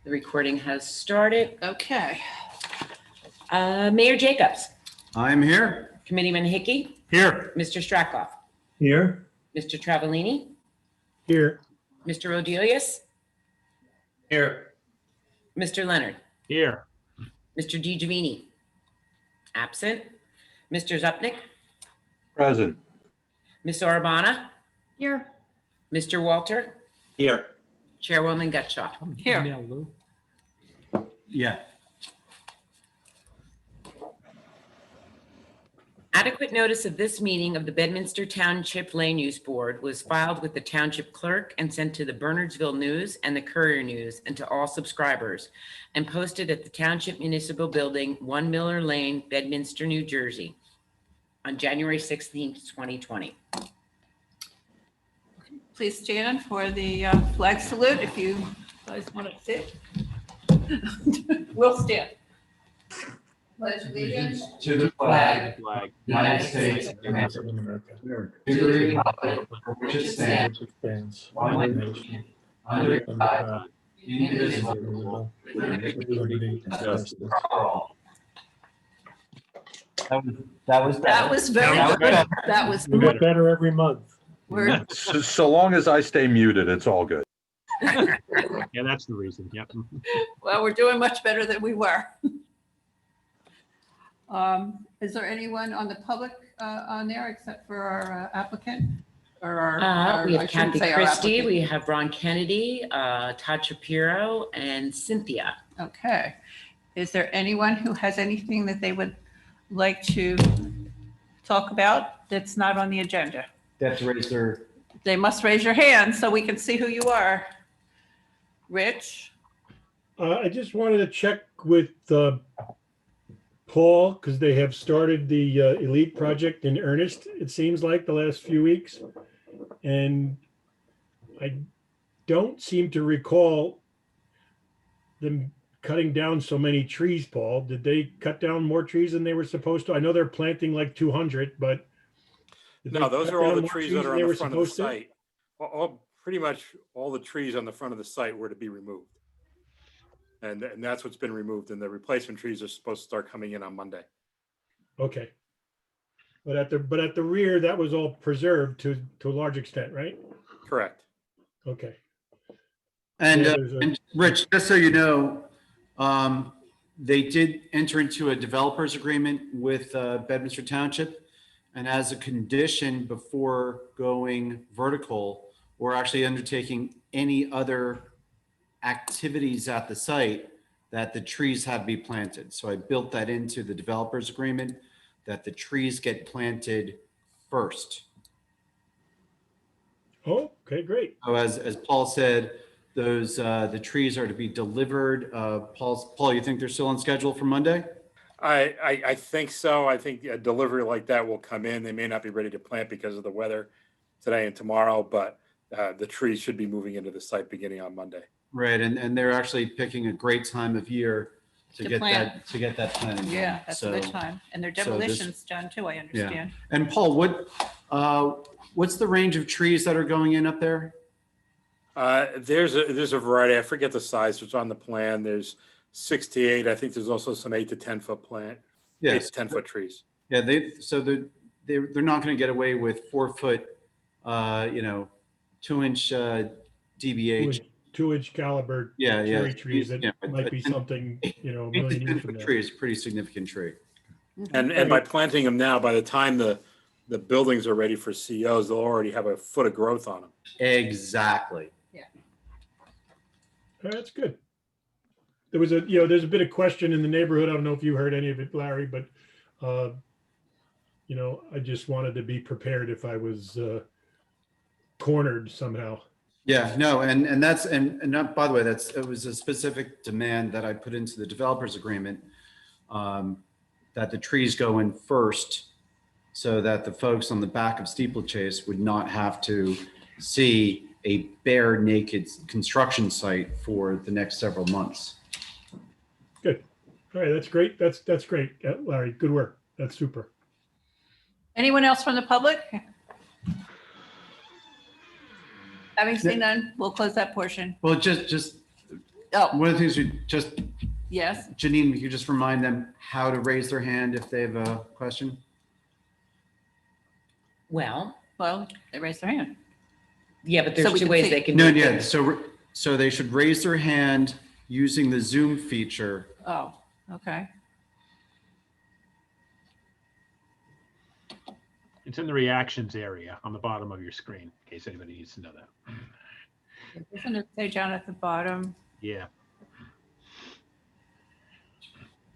The recording has started. Okay. Mayor Jacobs, I'm here. Committeeman Hickey, Here. Mr. Strackhoff, Here. Mr. Travellini, Here. Mr. Rodelius, Here. Mr. Leonard, Here. Mr. DiGiovanni, absent, Mr. Zupnik, Present. Ms. Urbana, Here. Mr. Walter, Here. Chairwoman Gutschall. Here. Yeah. Adequate notice of this meeting of the Bedminster Township Land Use Board was filed with the Township Clerk and sent to the Bernardsville News and the Courier News and to all subscribers, and posted at the Township Municipal Building, 1 Miller Lane, Bedminster, New Jersey, on January 16th, 2020. Please stand for the flag salute if you guys want to sit. We'll stand. Pledge allegiance To the flag, United States of America, to the republic for which it stands, one nation, under God, indivisible, with liberty and justice for all. That was That was very That was good. better. That was We get better every month. we're So long as I stay muted, it's all good. Yeah, that's the reason. Yep. well, we're doing much better than we were. Is there anyone on the public on there except for our applicant? Or our, We I have shouldn't Kathy say our Christie, applicant. we have Ron Kennedy, Todd Shapiro, and Cynthia. Okay. Is there anyone who has anything that they would like to talk about that's not on the agenda? That's raise their. They must raise your hand so we can see who you are. Rich? I just wanted to check with Paul, because they have started the Elite project in earnest, it seems like, the last few weeks. And I don't seem to recall them cutting down so many trees, Paul. Did they cut down more trees than they were supposed to? I know they're planting like 200, but. did they No, those cut are all down the more trees that than are they on were the front of the supposed to? site. Pretty much all the trees on the front of the site were to be removed. And that's what's been removed, and the replacement trees are supposed to start coming in on Monday. Okay. But at the rear, that was all preserved to a large extent, right? Correct. Okay. And, Yeah, there's a- and Rich, just so you know, they did enter into a developers agreement with Bedminster Township. And as a condition before going vertical, or actually undertaking any other activities at the site, that the trees have to be planted. So I built that into the developers agreement, that the trees get planted first. Oh, okay, great. So as Paul said, those, the trees are to be delivered. Paul, you think they're still on schedule for Monday? I think so. I think a delivery like that will come in. They may not be ready to plant because of the weather today and tomorrow, but the trees should be moving into the site beginning on Monday. Right, and they're actually picking a great time of year to To get plant. that planted. Yeah, that's a good So- time. And their so this- demolition's done too, I understand. And Paul, what's the range of trees that are going in up there? There's a variety. I forget the size. It's on the plan. There's 6 to 8. I think there's also some 8 to 10 foot plant. 8 Yes, to 10 foot trees. yeah, they're not going to get away with 4-foot, 2-inch DBH. 2-inch caliber Yeah, cherry trees that Yeah, might be a 10 something, a 8 to million 10 years from foot now. tree is a pretty significant tree. And by planting them now, by the time the buildings are ready for COs, they'll already have a foot of growth on them. Exactly. Oh, that's good. There was there's a bit of question in the neighborhood. I don't know if you heard any of it, Larry, but, I just wanted to be prepared if I was cornered somehow. Yeah, no, and that's, and not, by the way, it was a specific demand that I put into the developers agreement, that the trees go in first so that the folks on the back of Steeplechase would not have to see a bare naked construction site for the next several months. Good. All right, that's great. That's great, Larry. Good work. That's super. Anyone else from the public? Having seen none, we'll close that portion. Well, just Oh, One of the things we just, yes. Janine, you just remind them how to raise their hand if they have a question? Well, Well, they raised their hand. yeah, but So there's we two can ways see. they can. No, do it. yeah, so they should raise their hand using the Zoom feature. Oh, okay. It's in the reactions area on the bottom of your screen, in case anybody needs to know that. Doesn't it say down at the bottom? Yeah.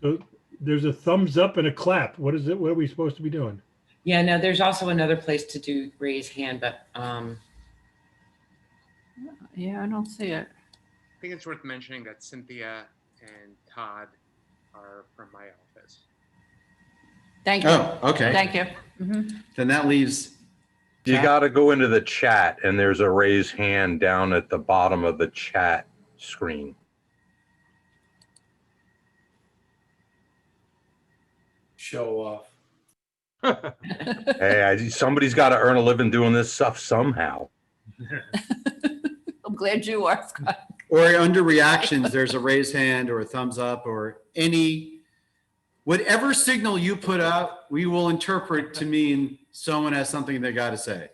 So there's a thumbs up and a clap. What is it? What are we supposed to be doing? Yeah, no, there's also another place to do raise hand, but Yeah, I don't see it. I think it's worth mentioning that Cynthia and Todd are from my office. Thank you. Oh, okay. Thank you. Mhm. Then that leaves, You Chat. got to go into the chat and there's a raise hand down at the bottom of the chat screen. Show off. Hey, somebody's got to earn a living doing this stuff somehow. I'm glad you are, Scott. or under reactions, there's a raise hand or a thumbs up or whatever signal you put out, we will interpret to mean someone has something they got to say.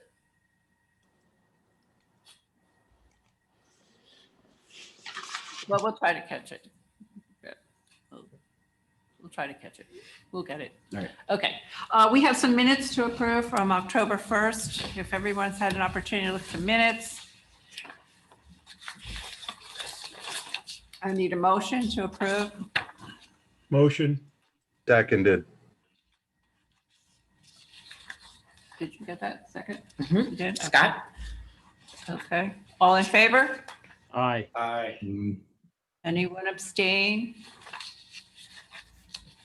Well, we'll try to catch it. We'll try to catch it. We'll get it. All right. Okay. We have some minutes to approve from October 1st. If everyone's had an opportunity to look at the minutes. I need a motion to approve. Motion. Seconded. Did you get that? Second? Mhm. You did? Okay. Scott? Okay. All in favor? Aye. Aye. Anyone abstain?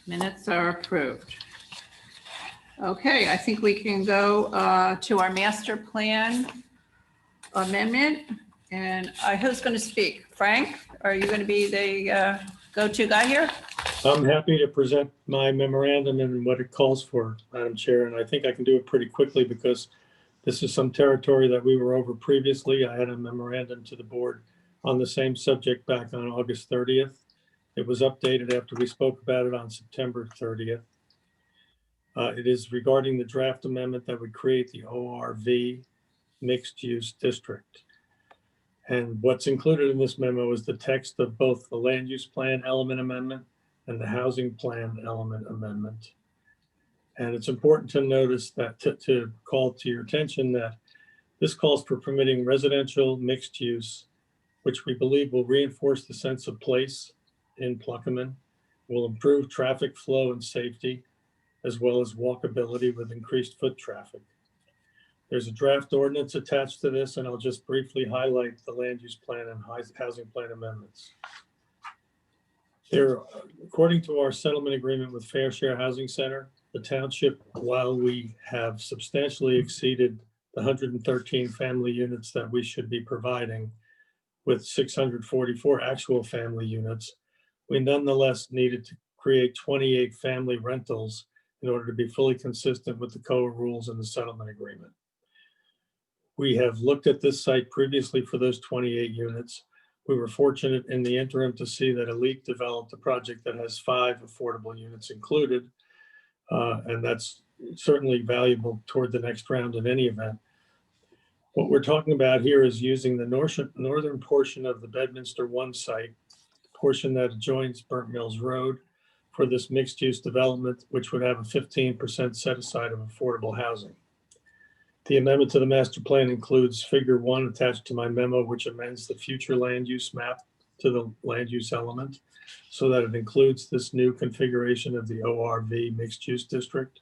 Minutes are approved. Okay, I think we can go to our master plan amendment. And who's going to speak? Frank, are you going to be the go-to guy here? I'm happy to present my memorandum and what it calls for, Madam Chair, and I think I can do it pretty quickly because this is some territory that we were over previously. I had a memorandum to the board on the same subject back on August 30th. It was updated after we spoke about it on September 30th. It is regarding the draft amendment that would create the ORV mixed-use district. And what's included in this memo is the text of both the land use plan element amendment and the housing plan element amendment. And it's important to notice that to call to your attention that this calls for permitting residential mixed use, which we believe will reinforce the sense of place in Pluckerman, will improve traffic flow and safety, as well as walkability with increased foot traffic. There's a draft ordinance attached to this, and I'll just briefly highlight the land use plan and housing plan amendments. There, according to our settlement agreement with Fair Share Housing Center, the township, while we have substantially exceeded the 113 family units that we should be providing with 644 actual family units, we nonetheless needed to create 28 family rentals in order to be fully consistent with the COA rules and the settlement agreement. We have looked at this site previously for those 28 units. We were fortunate in the interim to see that Elite developed a project that has 5 affordable units included. And that's certainly valuable toward the next round in any event. What we're talking about here is using the northern portion of the Bedminster 1 site, portion that adjoins Burnt Mills Road, for this mixed-use development, which would have a 15% set aside of affordable housing. The amendment to the master plan includes figure 1 attached to my memo, which amends the future land use map to the land use element so that it includes this new configuration of the ORV mixed-use district.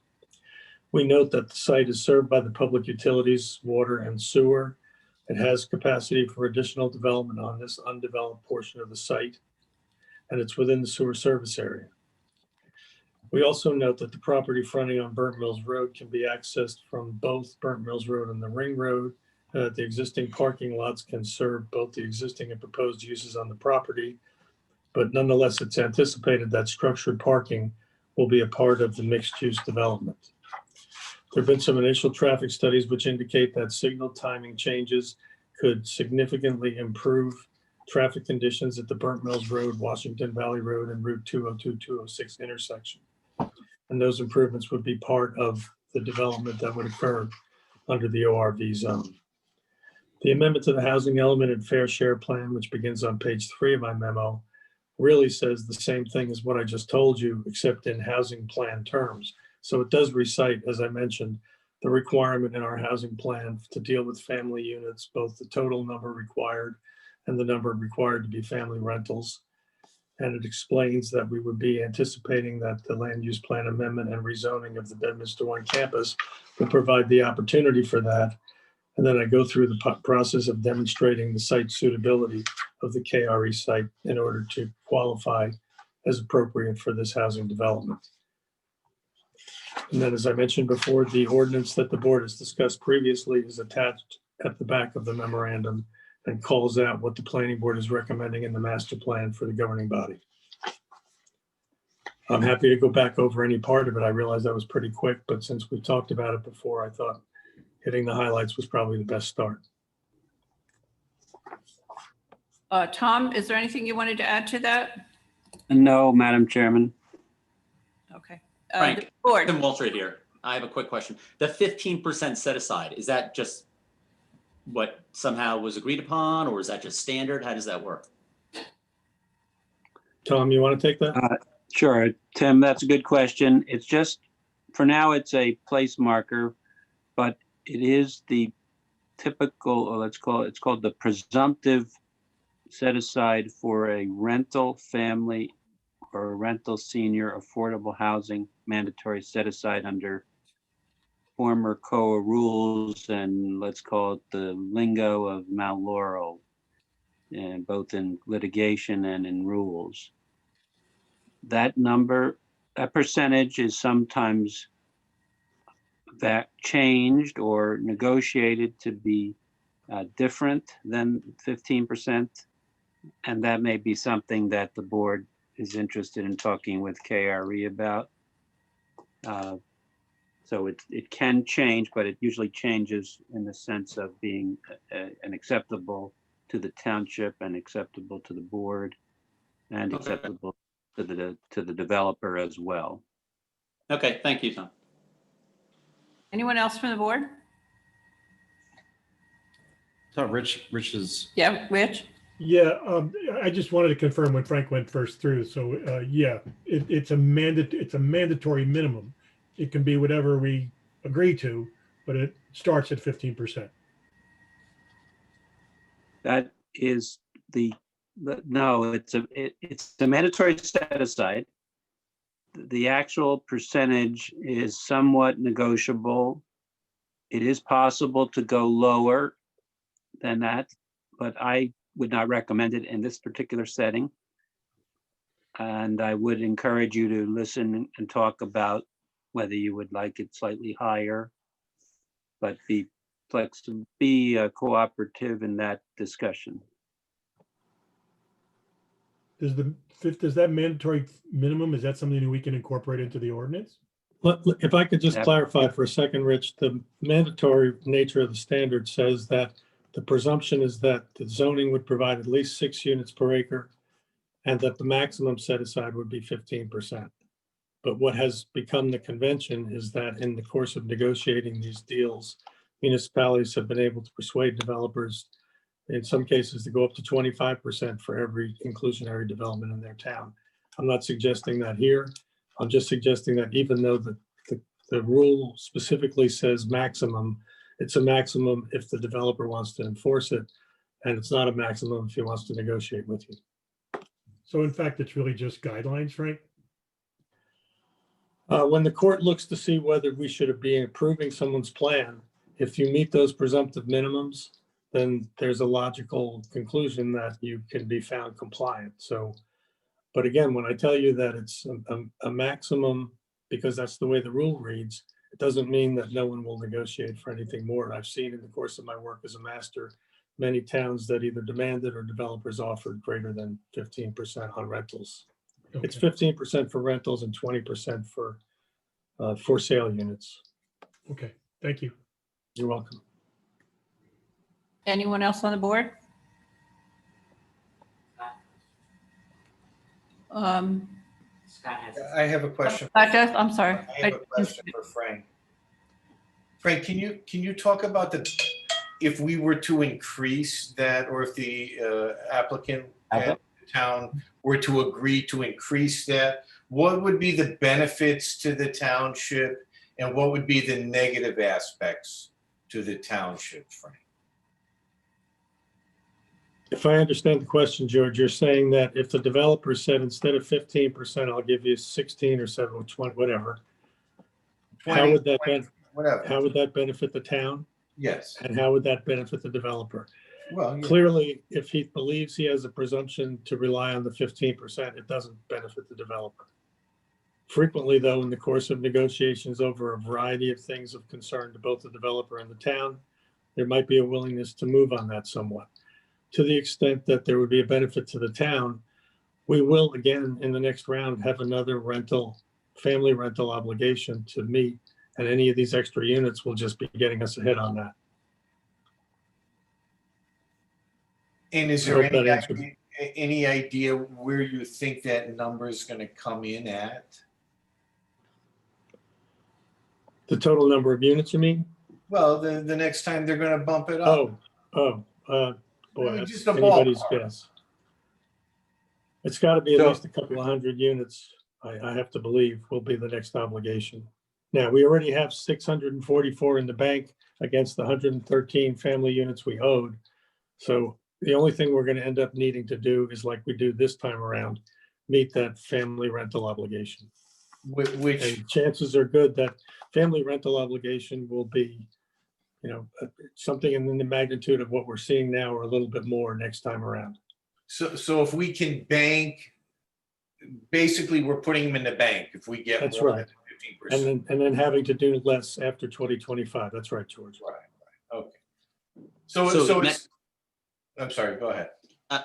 We note that the site is served by the public utilities, water, and sewer. It has capacity for additional development on this undeveloped portion of the site, and it's within the sewer service area. We also note that the property fronting on Burnt Mills Road can be accessed from both Burnt Mills Road and the Ring Road, and that the existing parking lots can serve both the existing and proposed uses on the property. But nonetheless, it's anticipated that structured parking will be a part of the mixed-use development. There have been some initial traffic studies which indicate that signal timing changes could significantly improve traffic conditions at the Burnt Mills Road, Washington Valley Road, and Route 202-206 intersection. And those improvements would be part of the development that would occur under the ORV zone. The amendment to the housing element and fair share plan, which begins on page 3 of my memo, really says the same thing as what I just told you, except in housing plan terms. So it does recite, as I mentioned, the requirement in our housing plan to deal with family units, both the total number required and the number required to be family rentals. And it explains that we would be anticipating that the land use plan amendment and rezoning of the Bedminster One campus will provide the opportunity for that. And then I go through the process of demonstrating the site suitability of the KRE site in order to qualify as appropriate for this housing development. And then, as I mentioned before, the ordinance that the board has discussed previously is attached at the back of the memorandum and calls out what the planning board is recommending in the master plan for the governing body. I'm happy to go back over any part of it. I realize that was pretty quick, but since we talked about it before, I thought hitting the highlights was probably the best start. Tom, is there anything you wanted to add to that? No, Madam Chairman. Okay. Frank, The board. Tim Walter here. I have a quick question. The 15% set aside, is that just what somehow was agreed upon, or is that just standard? How does that work? Tom, you want to take that? Sure, Tim, that's a good question. It's just, for now, it's a place marker, but it is the typical, or it's called the presumptive set aside for a rental family or a rental senior affordable housing mandatory set aside under former COA rules, and let's call it the lingo of Mount Laurel, and both in litigation and in rules. That number, that percentage is sometimes that changed or negotiated to be different than 15%. And that may be something that the board is interested in talking with KRE about. So it can change, but it usually changes in the sense of being an acceptable to the township and acceptable to the board and Okay. acceptable to the developer as well. Okay, thank you, Tom. Anyone else from the board? I thought Rich is, Yeah, Rich? Yeah, I just wanted to confirm when Frank went first through. So yeah, it's a mandatory minimum. It can be whatever we agree to, but it starts at 15%. That is no, it's a mandatory set aside. The actual percentage is somewhat negotiable. It is possible to go lower than that, but I would not recommend it in this particular setting. And I would encourage you to listen and talk about whether you would like it slightly higher, but be flexible, be cooperative in that discussion. Does that mandatory minimum, is that something that we can incorporate into the ordinance? If I could just Yep. clarify for a second, Rich, the mandatory nature of the standard says that the presumption is that the zoning would provide at least 6 units per acre and that the maximum set aside would be 15%. But what has become the convention is that in the course of negotiating these deals, municipalities have been able to persuade developers, in some cases, to go up to 25% for every inclusionary development in their town. I'm not suggesting that here. I'm just suggesting that even though the rule specifically says maximum, it's a maximum if the developer wants to enforce it, and it's not a maximum if he wants to negotiate with you. So in fact, it's really just guidelines, Frank? When the court looks to see whether we should be approving someone's plan, if you meet those presumptive minimums, then there's a logical conclusion that you can be found compliant. So, but again, when I tell you that it's a maximum, because that's the way the rule reads, it doesn't mean that no one will negotiate for anything more. I've seen in the course of my work as a master, many towns that either demanded or developers offered greater than 15% on rentals. It's Okay. 15% for rentals and 20% for sale units. Okay, thank you. You're welcome. Anyone else on the board? Scott has. I have a question. I'm sorry. I have a question for Frank. Frank, can you talk about if we were to increase that, or if the applicant and the town were to agree to increase that, what would be the benefits to the township and what would be the negative aspects to the township, Frank? If I understand the question, George, you're saying that if the developer said instead of 15%, I'll give you 16 or 7 or 20, whatever. 20, How would that 20, whatever. how would that benefit the town? Yes. And how would that benefit the developer? Well, yeah. Clearly, if he believes he has a presumption to rely on the 15%, it doesn't benefit the developer. Frequently, though, in the course of negotiations over a variety of things of concern to both the developer and the town, there might be a willingness to move on that somewhat. To the extent that there would be a benefit to the town, we will, again, in the next round, have another family rental obligation to meet, and any of these extra units will just be getting us ahead on that. And is I there hope that answers. any idea where you think that number is going to come in at? The total number of units, you mean? Well, the next time they're going to bump it up. Boy, that's Just a anybody's ballpark. guess. It's got to be at So- least a couple of hundred units, I have to believe, will be the next obligation. Now, we already have 644 in the bank against the 113 family units we owed. So the only thing we're going to end up needing to do is like we do this time around, meet that family rental obligation. Which, And chances are good that family rental obligation will be, something in the magnitude of what we're seeing now or a little bit more next time around. so if we can bank, basically we're putting them in the bank if we get That's more right. than 15%. And then having to do less after 2025. That's right, George. Right. Okay. So it's, I'm sorry, go ahead.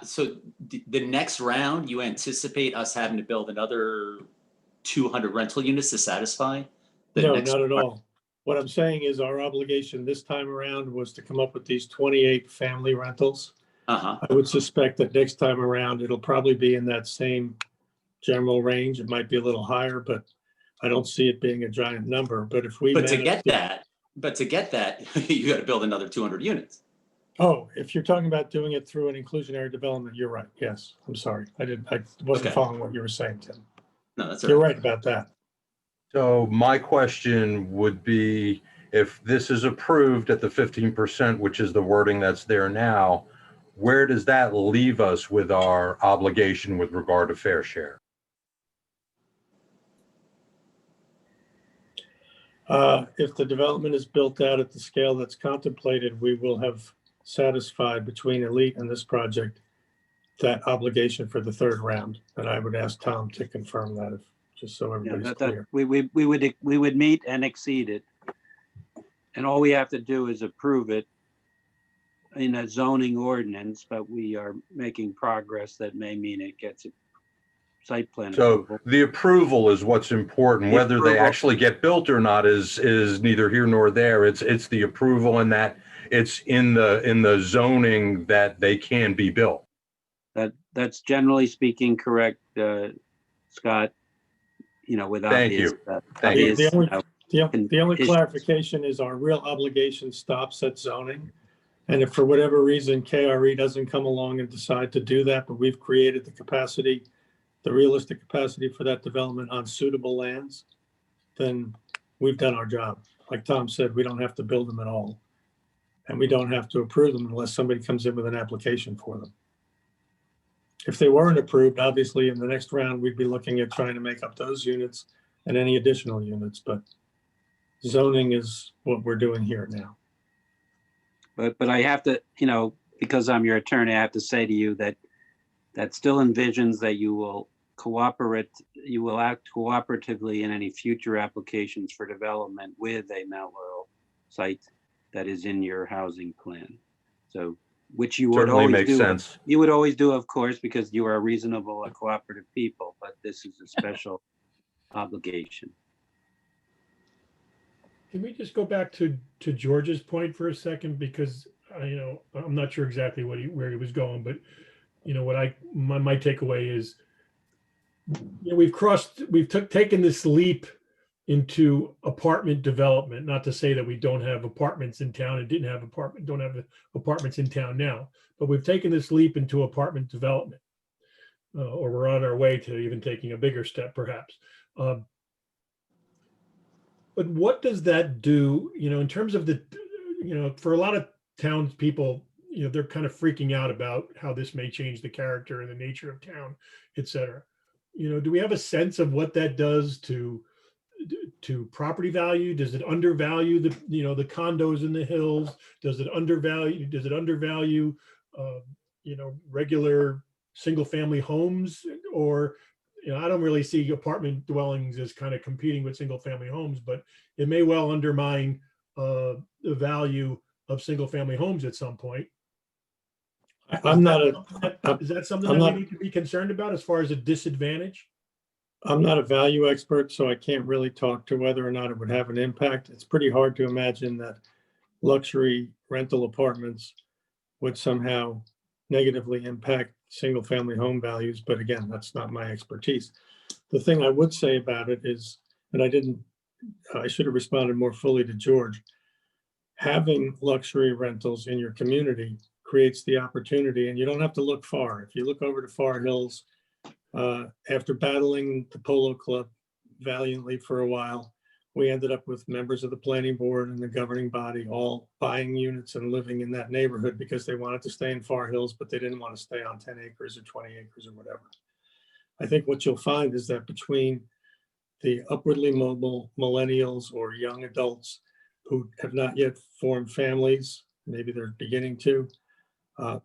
So the next round, you anticipate us having to build another 200 rental units to satisfy? No, not at all. What I'm saying is our obligation this time around was to come up with these 28 family rentals. Uh-huh. I would suspect that next time around, it'll probably be in that same general range. It might be a little higher, but I don't see it being a giant number. But if we But to manage get that, you got to build another 200 units. Oh, if you're talking about doing it through an inclusionary development, you're right. Yes, I'm sorry. I wasn't Okay. following what you were saying, Tim. No, that's You're all right about that. So my question would be, if this is approved at the 15%, which is the wording that's there now, where does that leave us with our obligation with regard to fair share? If the development is built out at the scale that's contemplated, we will have satisfied between Elite and this project that obligation for the third round. And I would ask Tom to confirm that, just so Yeah, everybody's that clear. we would meet and exceed it. And all we have to do is approve it in a zoning ordinance, but we are making progress that may mean it gets a site plan So approval. the approval is what's important. The Whether they approval. actually get built or not is neither here nor there. It's the approval and that it's in the zoning that they can be built. That's generally speaking correct, Scott, with Thank obvious. you. Thank you. The only Issues. clarification is our real obligation stops at zoning. And if for whatever reason KRE doesn't come along and decide to do that, but we've created the capacity, the realistic capacity for that development on suitable lands, then we've done our job. Like Tom said, we don't have to build them at all. And we don't have to approve them unless somebody comes in with an application for them. If they weren't approved, obviously in the next round, we'd be looking at trying to make up those units and any additional units, but zoning is what we're doing here now. But I have to, because I'm your attorney, I have to say to you that still envisions that you will act cooperatively in any future applications for development with a Mount Laurel site that is in your housing plan. So, which you would Certainly always makes do. sense. You would always do, of course, because you are a reasonable and cooperative people, but this is a special obligation. Can we just go back to George's point for a second? Because I'm not sure exactly where he was going, but what my takeaway is we've taken this leap into apartment development, not to say that we don't have apartments in town and don't have apartments in town now, but we've taken this leap into apartment development. Or we're on our way to even taking a bigger step perhaps. But what does that do, in terms of for a lot of townspeople, they're kind of freaking out about how this may change the character and the nature of town, et cetera. Do we have a sense of what that does to property value? Does it undervalue the condos in the hills? Does it undervalue regular single family homes? Or I don't really see apartment dwellings as kind of competing with single family homes, but it may well undermine the value of single family homes at some point. Is that something that we need to be concerned about as far as a disadvantage? I'm not a value expert, so I can't really talk to whether or not it would have an impact. It's pretty hard to imagine that luxury rental apartments would somehow negatively impact single family home values. But again, that's not my expertise. The thing I would say about it is, and I should have responded more fully to George, having luxury rentals in your community creates the opportunity, and you don't have to look far. If you look over to Far Hills, after battling the Polo Club valiantly for a while, we ended up with members of the planning board and the governing body all buying units and living in that neighborhood because they wanted to stay in Far Hills, but they didn't want to stay on 10 acres or 20 acres or whatever. I think what you'll find is that between the upwardly mobile millennials or young adults who have not yet formed families, maybe they're beginning to,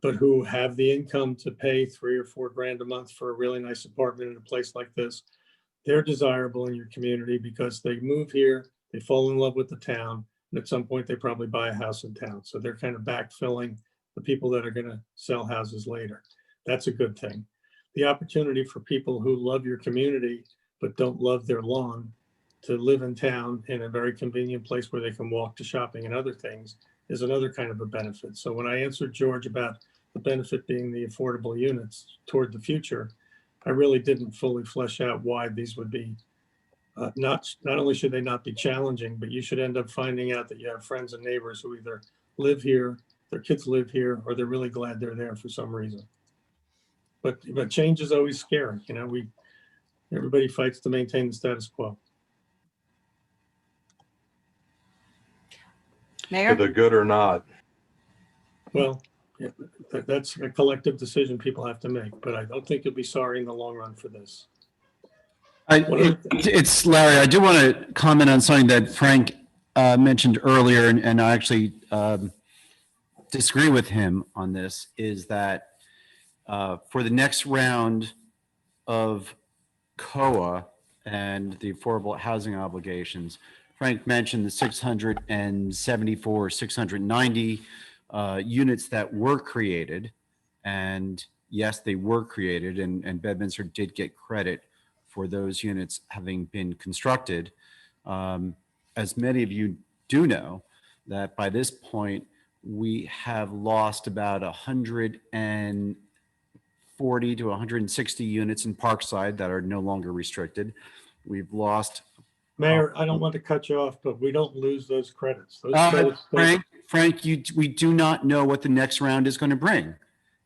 but who have the income to pay $3 or $4 grand a month for a really nice apartment in a place like this, they're desirable in your community because they move here, they fall in love with the town, and at some point they probably buy a house in town. So they're kind of backfilling the people that are going to sell houses later. That's a good thing. The opportunity for people who love your community but don't love their lawn to live in town in a very convenient place where they can walk to shopping and other things is another kind of a benefit. So when I answered George about the benefit being the affordable units toward the future, I really didn't fully flesh out why these would be, not only should they not be challenging, but you should end up finding out that you have friends and neighbors who either live here, their kids live here, or they're really glad they're there for some reason. But change is always scary. Everybody fights to maintain the status quo. Mayor? For the good or not. Well, yeah, that's a collective decision people have to make, but I don't think you'll be sorry in the long run for this. It's Larry. I do want to comment on something that Frank mentioned earlier, and I actually disagree with him on this, is that for the next round of COA and the affordable housing obligations, Frank mentioned the 674, 690 units that were created. And yes, they were created, and Bedminster did get credit for those units having been constructed. As many of you do know, that by this point, we have lost about 140 to 160 units in Parkside that are no longer restricted. We've lost. Mayor, I don't want to cut you off, but we don't lose those credits. Those credits Frank, we do not know what the next round is going to bring.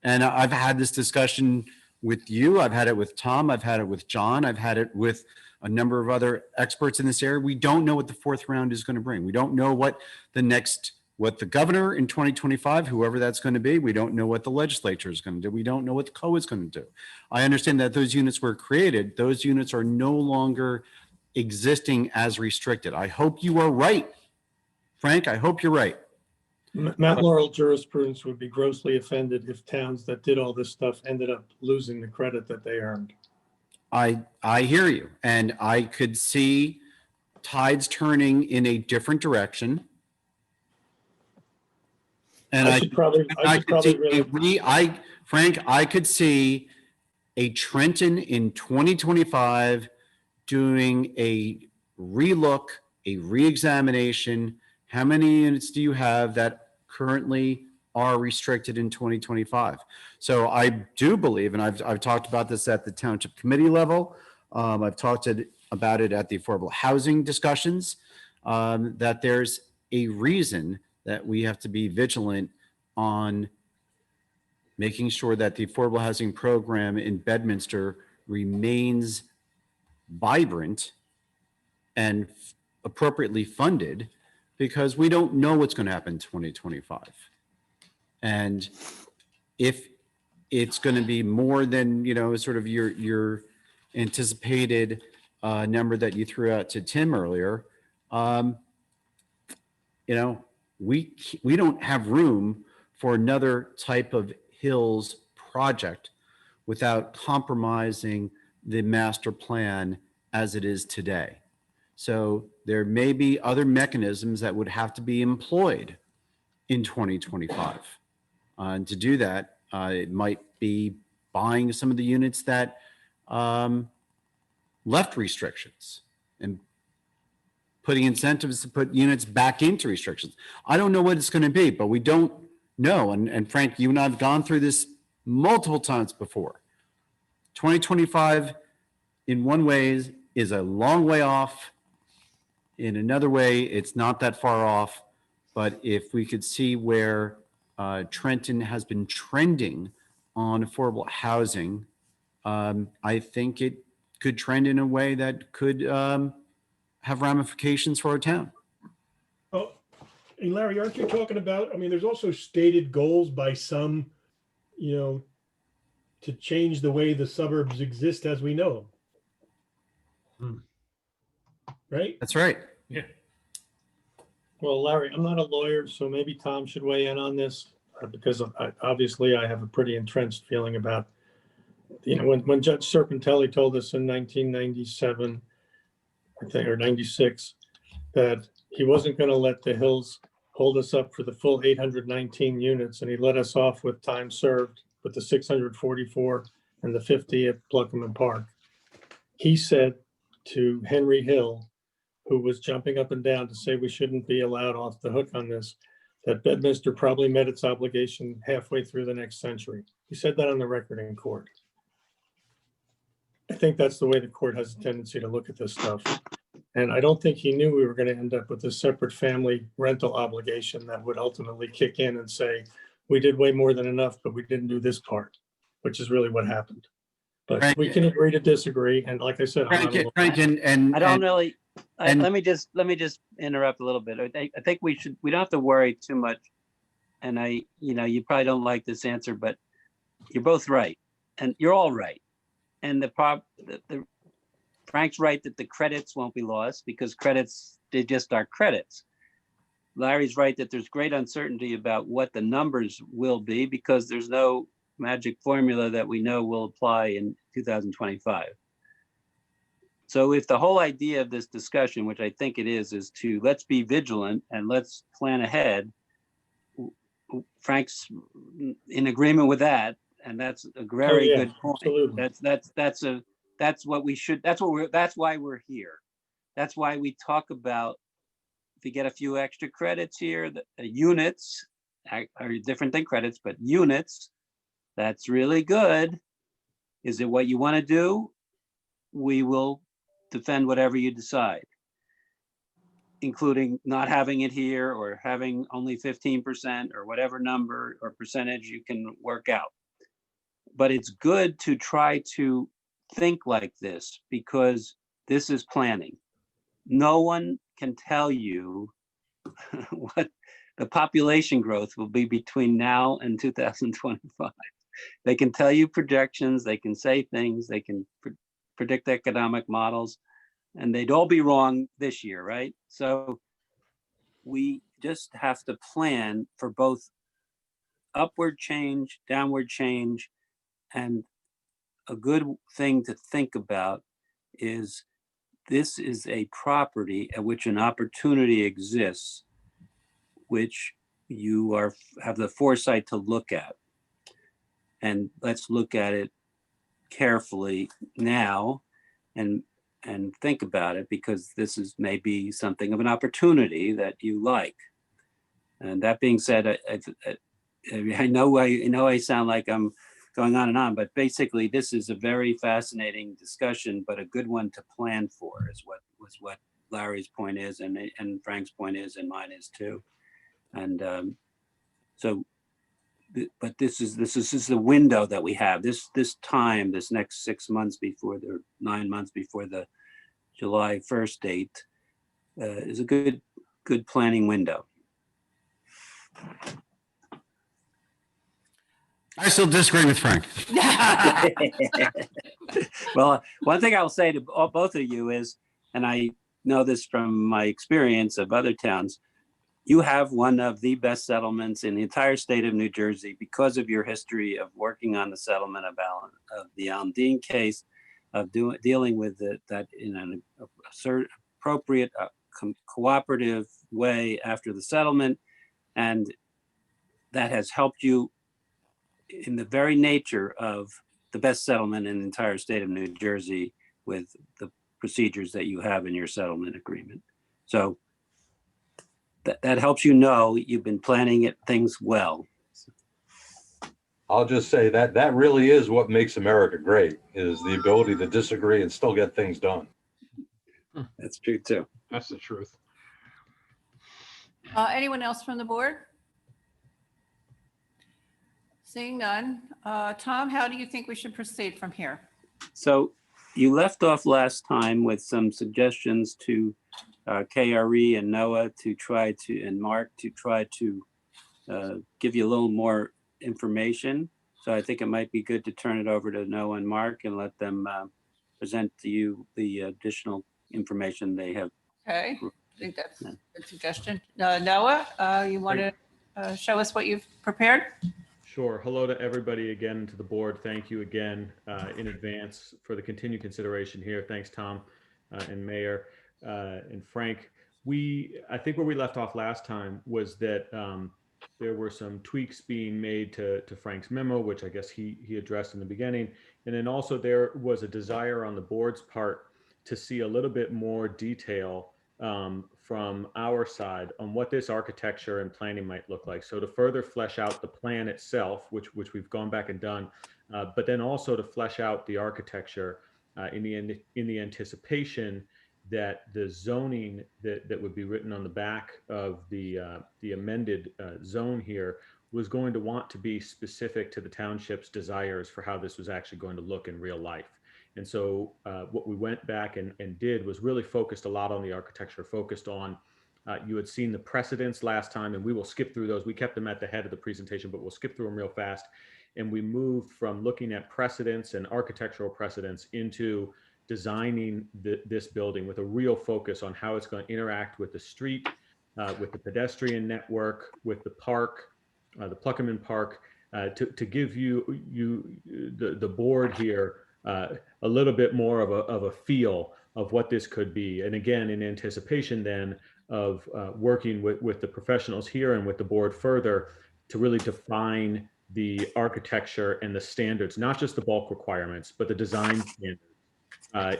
And I've had this discussion with you. I've had it with Tom. I've had it with John. I've had it with a number of other experts in this area. We don't know what the fourth round is going to bring. We don't know what the governor in 2025, whoever that's going to be, we don't know what the legislature is going to do. We don't know what the COA is going to do. I understand that those units were created. Those units are no longer existing as restricted. I hope you are right. Frank, I hope you're right. Mount Laurel jurisprudence would be grossly offended if towns that did all this stuff ended up losing the credit that they earned. I hear you. And I could see tides turning in a different direction. And Frank, I could see a Trenton in 2025 doing a relook, a reexamination. How many units do you have that currently are restricted in 2025. So I do believe, and I've talked about this at the township committee level. I've talked about it at the affordable housing discussions, that there's a reason that we have to be vigilant on making sure that the affordable housing program in Bedminster remains vibrant and appropriately funded, because we don't know what's going to happen in 2025. And if it's going to be more than, sort of your anticipated number that you threw out to Tim earlier, we don't have room for another type of Hills project without compromising the master plan as it is today. So there may be other mechanisms that would have to be employed in 2025. And to do that, it might be buying some of the units that left restrictions and putting incentives to put units back into restrictions. I don't know what it's going to be, but we don't know. And Frank, you and I have gone through this multiple times before. 2025, in one way, is a long way off. In another way, it's not that far off. But if we could see where Trenton has been trending on affordable housing, I think it could trend in a way that could have ramifications for our town. Oh, and Larry, aren't you talking about, there's also stated goals by some, to change the way the suburbs exist as we know them. Right? That's right. Yeah. Well, Larry, I'm not a lawyer, so maybe Tom should weigh in on this because obviously I have a pretty entrenched feeling about, when Judge Serpentelli told us in 1997, I think, or 96, that he wasn't going to let the Hills hold us up for the full 819 units, and he let us off with time served with the 644 and the 50 at Pluckerman Park. He said to Henry Hill, who was jumping up and down to say we shouldn't be allowed off the hook on this, that Bedminster probably met its obligation halfway through the next century. He said that on the record in court. I think that's the way the court has a tendency to look at this stuff. And I don't think he knew we were going to end up with a separate family rental obligation that would ultimately kick in and say, we did way more than enough, but we didn't do this part, which is really what happened. But Frank, we can agree to disagree. And like I said, Frank, I don't really, let me just interrupt a little bit. I think we don't have to worry too much. And you probably don't like this answer, but you're both right. And you're all right. And Frank's right that the credits won't be lost because credits, they just are credits. Larry's right that there's great uncertainty about what the numbers will be because there's no magic formula that we know will apply in 2025. So if the whole idea of this discussion, which I think it is to let's be vigilant and let's plan ahead, Frank's in agreement with that. And that's a very good point. Absolutely. That's what we should, that's why we're here. That's why we talk about, if you get a few extra credits here, the units are different than credits, but units, that's really good. Is it what you want to do? We will defend whatever you decide, including not having it here or having only 15% or whatever number or percentage you can work out. But it's good to try to think like this because this is planning. No one can tell you what the population growth will be between now and 2025. They can tell you projections, they can say things, they can predict economic models, and they'd all be wrong this year, right? So we just have to plan for both upward change, downward change, and a good thing to think about is this is a property at which an opportunity exists, which you have the foresight to look at. And let's look at it carefully now and think about it because this is maybe something of an opportunity that you like. And that being said, I know I sound like I'm going on and on, but basically this is a very fascinating discussion, but a good one to plan for is what Larry's point is, and Frank's point is, and mine is too. And but this is the window that we have. This time, this next 6 months before 9 months before the July 1st date is a good planning window. I still disagree with Frank. Well, one thing I'll say to both of you is, and I know this from my experience of other towns, you have one of the best settlements in the entire state of New Jersey because of your history of working on the settlement of the Almdine case, of dealing with that in an appropriate, cooperative way after the settlement. And that has helped you in the very nature of the best settlement in the entire state of New Jersey with the procedures that you have in your settlement agreement. So that helps you know you've been planning things well. I'll just say that really is what makes America great, is the ability to disagree and still get things done. That's true too. That's the truth. Anyone else from the board? Seeing none. Tom, how do you think we should proceed from here? So you left off last time with some suggestions to KRE and Noah and Mark to try to give you a little more information. So I think it might be good to turn it over to Noah and Mark and let them present to you the additional information they have. Okay, I think that's a good suggestion. Noah, you want to show us what you've prepared? Sure. Hello to everybody again, to the board. Thank you again in advance for the continued consideration here. Thanks, Tom and Mayor and Frank. I think where we left off last time was that there were some tweaks being made to Frank's memo, which I guess he addressed in the beginning. And then also there was a desire on the board's part to see a little bit more detail from our side on what this architecture and planning might look like. So to further flesh out the plan itself, which we've gone back and done, but then also to flesh out the architecture in the anticipation that the zoning that would be written on the back of the amended zone here was going to want to be specific to the township's desires for how this was actually going to look in real life. And so what we went back and did was really focused a lot on the architecture, focused on, you had seen the precedents last time, and we will skip through those. We kept them at the head of the presentation, but we'll skip through them real fast. And we moved from looking at precedents and architectural precedents into designing this building with a real focus on how it's going to interact with the street, with the pedestrian network, with the park, the Pluckerman Park, to give the board here a little bit more of a feel of what this could be. And again, in anticipation then of working with the professionals here and with the board further to really define the architecture and the standards, not just the bulk requirements, but the design standards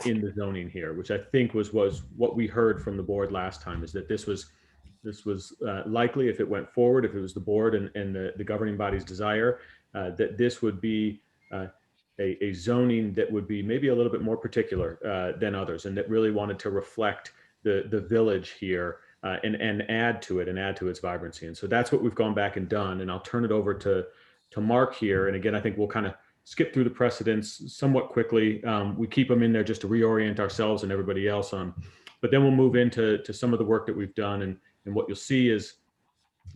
in the zoning here, which I think was what we heard from the board last time, is that this was likely, if it went forward, if it was the board and the governing body's desire, that this would be a zoning that would be maybe a little bit more particular than others, and that really wanted to reflect the village here and add to it and add to its vibrancy. And so that's what we've gone back and done. And I'll turn it over to Mark here. And again, I think we'll kind of skip through the precedents somewhat quickly. We keep them in there just to reorient ourselves and everybody else on, but then we'll move into some of the work that we've done. And what you'll see is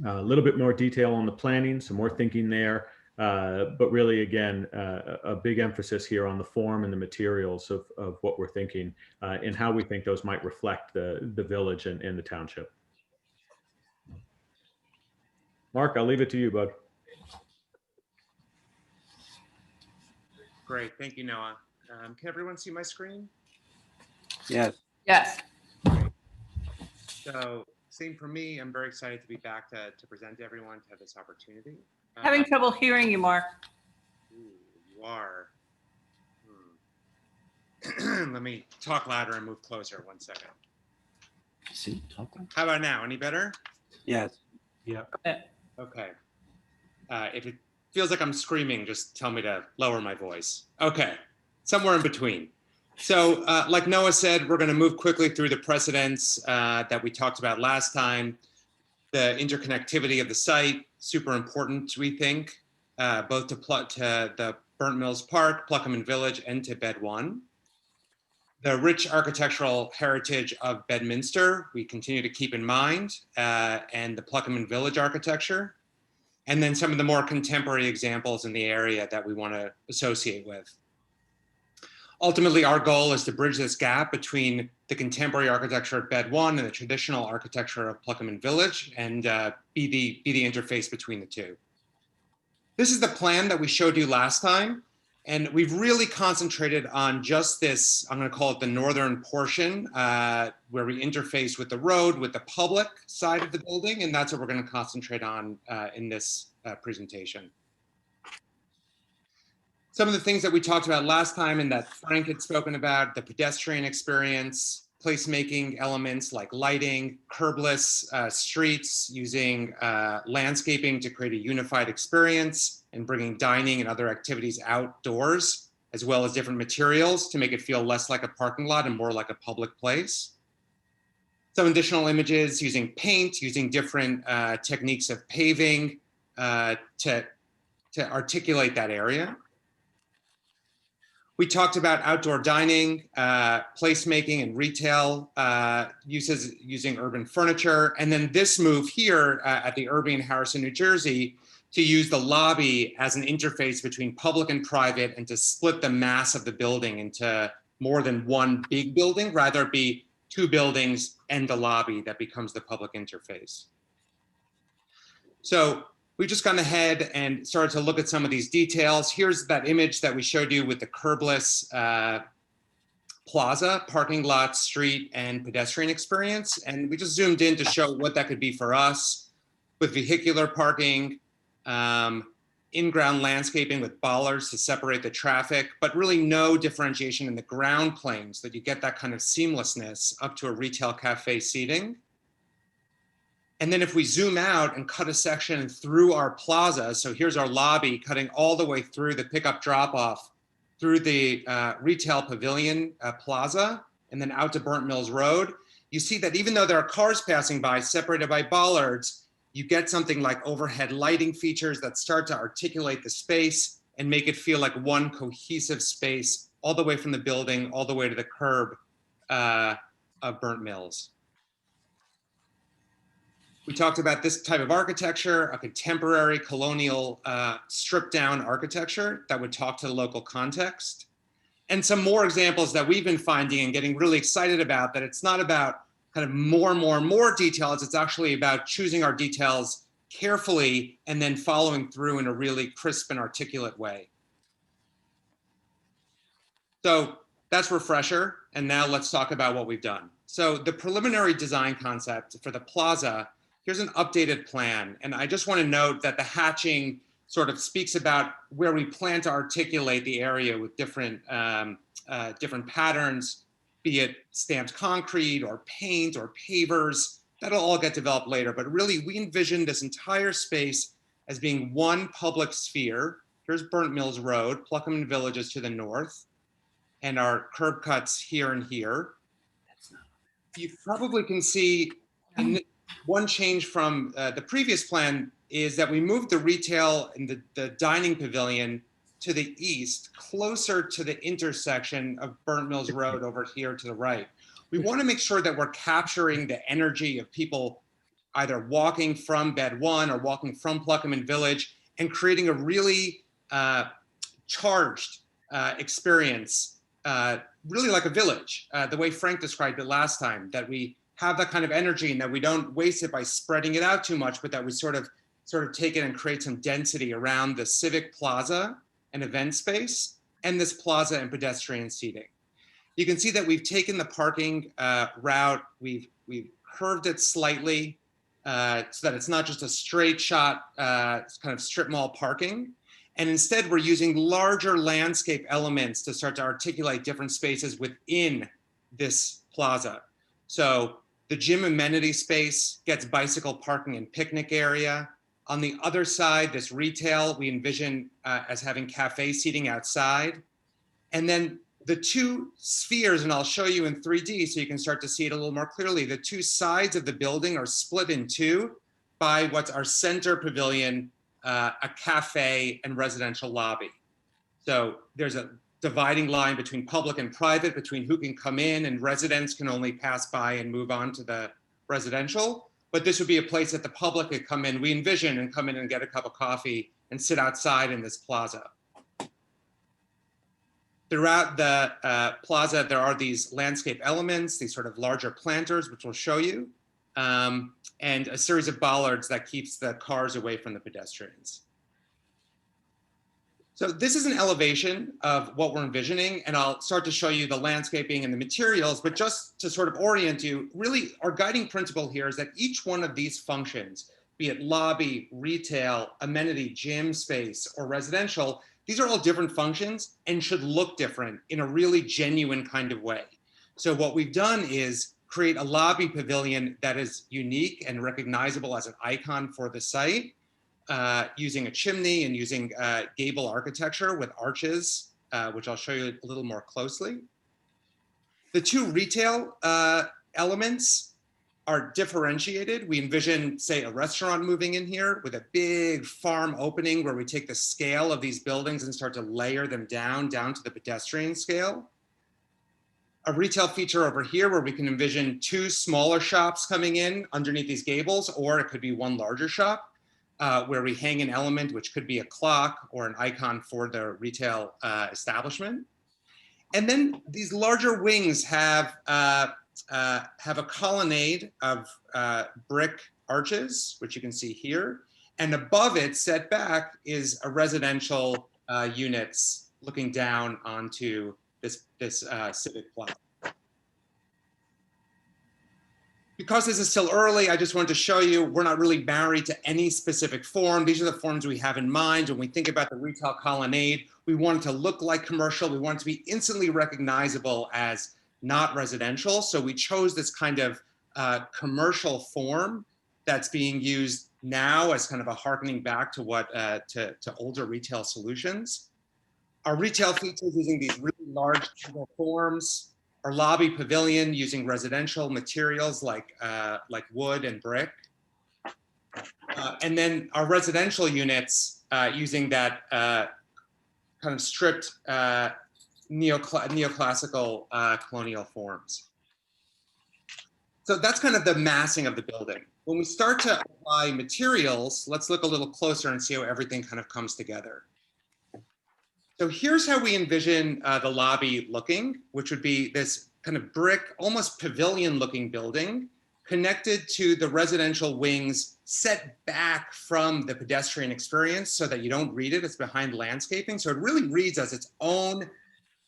a little bit more detail on the planning, some more thinking there. But really, again, a big emphasis here on the form and the materials of what we're thinking and how we think those might reflect the village and the township. Mark, I'll leave it to you, bud. Great, thank you, Noah. Can everyone see my screen? Yes. Yes. So same for me. I'm very excited to be back to present to everyone, to have this opportunity. Having trouble hearing you, Mark. You are. Let me talk louder and move closer. 1 second. See, How about now? Any better? yes. Yeah. Okay. If it feels like I'm screaming, just tell me to lower my voice. Okay, somewhere in between. So like Noah said, we're going to move quickly through the precedents that we talked about last time. The interconnectivity of the site, super important, we think, both to the Burnt Mills Park, Pluckerman Village, and to Bed 1. The rich architectural heritage of Bedminster, we continue to keep in mind, and the Pluckerman Village architecture. And then some of the more contemporary examples in the area that we want to associate with. Ultimately, our goal is to bridge this gap between the contemporary architecture of Bed 1 and the traditional architecture of Pluckerman Village, and be the interface between the two. This is the plan that we showed you last time, and we've really concentrated on just this, I'm going to call it the northern portion, where we interface with the road, with the public side of the building, and that's what we're going to concentrate on in this presentation. Some of the things that we talked about last time and that Frank had spoken about, the pedestrian experience, placemaking elements like lighting, curbless streets, using landscaping to create a unified experience, and bringing dining and other activities outdoors, as well as different materials to make it feel less like a parking lot and more like a public place. Some additional images using paint, using different techniques of paving to articulate that area. We talked about outdoor dining, placemaking and retail uses using urban furniture. And then this move here at the Irving in Harrison, New Jersey, to use the lobby as an interface between public and private and to split the mass of the building into more than one big building, rather it be two buildings and the lobby that becomes the public interface. So we've just gone ahead and started to look at some of these details. Here's that image that we showed you with the curbless plaza, parking lot, street, and pedestrian experience. And we just zoomed in to show what that could be for us with vehicular parking, in-ground landscaping with bollards to separate the traffic, but really no differentiation in the ground planes, that you get that kind of seamlessness up to a retail cafe seating. And then if we zoom out and cut a section through our plaza, so here's our lobby cutting all the way through the pickup drop-off, through the retail pavilion plaza, and then out to Burnt Mills Road, you see that even though there are cars passing by separated by bollards, you get something like overhead lighting features that start to articulate the space and make it feel like one cohesive space all the way from the building, all the way to the curb of Burnt Mills. We talked about this type of architecture, a contemporary colonial stripped down architecture that would talk to the local context. And some more examples that we've been finding and getting really excited about, that it's not about kind of more details, it's actually about choosing our details carefully and then following through in a really crisp and articulate way. So that's refresher. And now let's talk about what we've done. So the preliminary design concept for the plaza, here's an updated plan. And I just want to note that the hatching sort of speaks about where we plan to articulate the area with different, different patterns, be it stamped concrete or paint or pavers. That'll all get developed later. But really, we envision this entire space as being one public sphere. Here's Burnt Mills Road, Pluckerman Village is to the north, and our curb cuts here and here. You probably can see one change from the previous plan is that we moved the retail and the dining pavilion to the east, closer to the intersection of Burnt Mills Road over here to the right. We want to make sure that we're capturing the energy of people either walking from Bed 1 or walking from Pluckerman Village and creating a really charged experience, really like a village, the way Frank described it last time, that we have that kind of energy and that we don't waste it by spreading it out too much, but that we sort of take it and create some density around the civic plaza and event space and this plaza and pedestrian seating. You can see that we've taken the parking route, we've curved it slightly so that it's not just a straight shot kind of strip mall parking. And instead we're using larger landscape elements to start to articulate different spaces within this plaza. So the gym amenity space gets bicycle parking and picnic area. On the other side, this retail, we envision as having cafe seating outside. And then the two spheres, and I'll show you in 3D so you can start to see it a little more clearly. The two sides of the building are split in two by what's our center pavilion, a cafe and residential lobby. So there's a dividing line between public and private, between who can come in, and residents can only pass by and move on to the residential. But this would be a place that the public could come in, we envision, and come in and get a cup of coffee and sit outside in this plaza. Throughout the plaza, there are these landscape elements, these sort of larger planters, which we'll show you, and a series of bollards that keeps the cars away from the pedestrians. So this is an elevation of what we're envisioning, and I'll start to show you the landscaping and the materials, but just to sort of orient you, really our guiding principle here is that each one of these functions, be it lobby, retail, amenity, gym space, or residential, these are all different functions and should look different in a really genuine kind of way. So what we've done is create a lobby pavilion that is unique and recognizable as an icon for the site, using a chimney and using gable architecture with arches, which I'll show you a little more closely. The two retail elements are differentiated. We envision, say, a restaurant moving in here with a big farm opening where we take the scale of these buildings and start to layer them down to the pedestrian scale. A retail feature over here where we can envision two smaller shops coming in underneath these gables, or it could be one larger shop where we hang an element, which could be a clock or an icon for the retail establishment. And then these larger wings have a colonnade of brick arches, which you can see here. And above it, set back, is a residential units looking down onto this civic plaza. Because this is still early, I just wanted to show you, we're not really married to any specific form. These are the forms we have in mind when we think about the retail colonnade. We want it to look like commercial. We want it to be instantly recognizable as not residential. So we chose this kind of commercial form that's being used now as kind of a harkening back to what to older retail solutions. Our retail features using these really large forms. Our lobby pavilion using residential materials like wood and brick. And then our residential units using that kind of stripped neoclassical colonial forms. So that's kind of the massing of the building. When we start to apply materials, let's look a little closer and see how everything kind of comes together. So here's how we envision the lobby looking, which would be this kind of brick, almost pavilion looking building connected to the residential wings, set back from the pedestrian experience so that you don't read it, it's behind landscaping. So it really reads as its own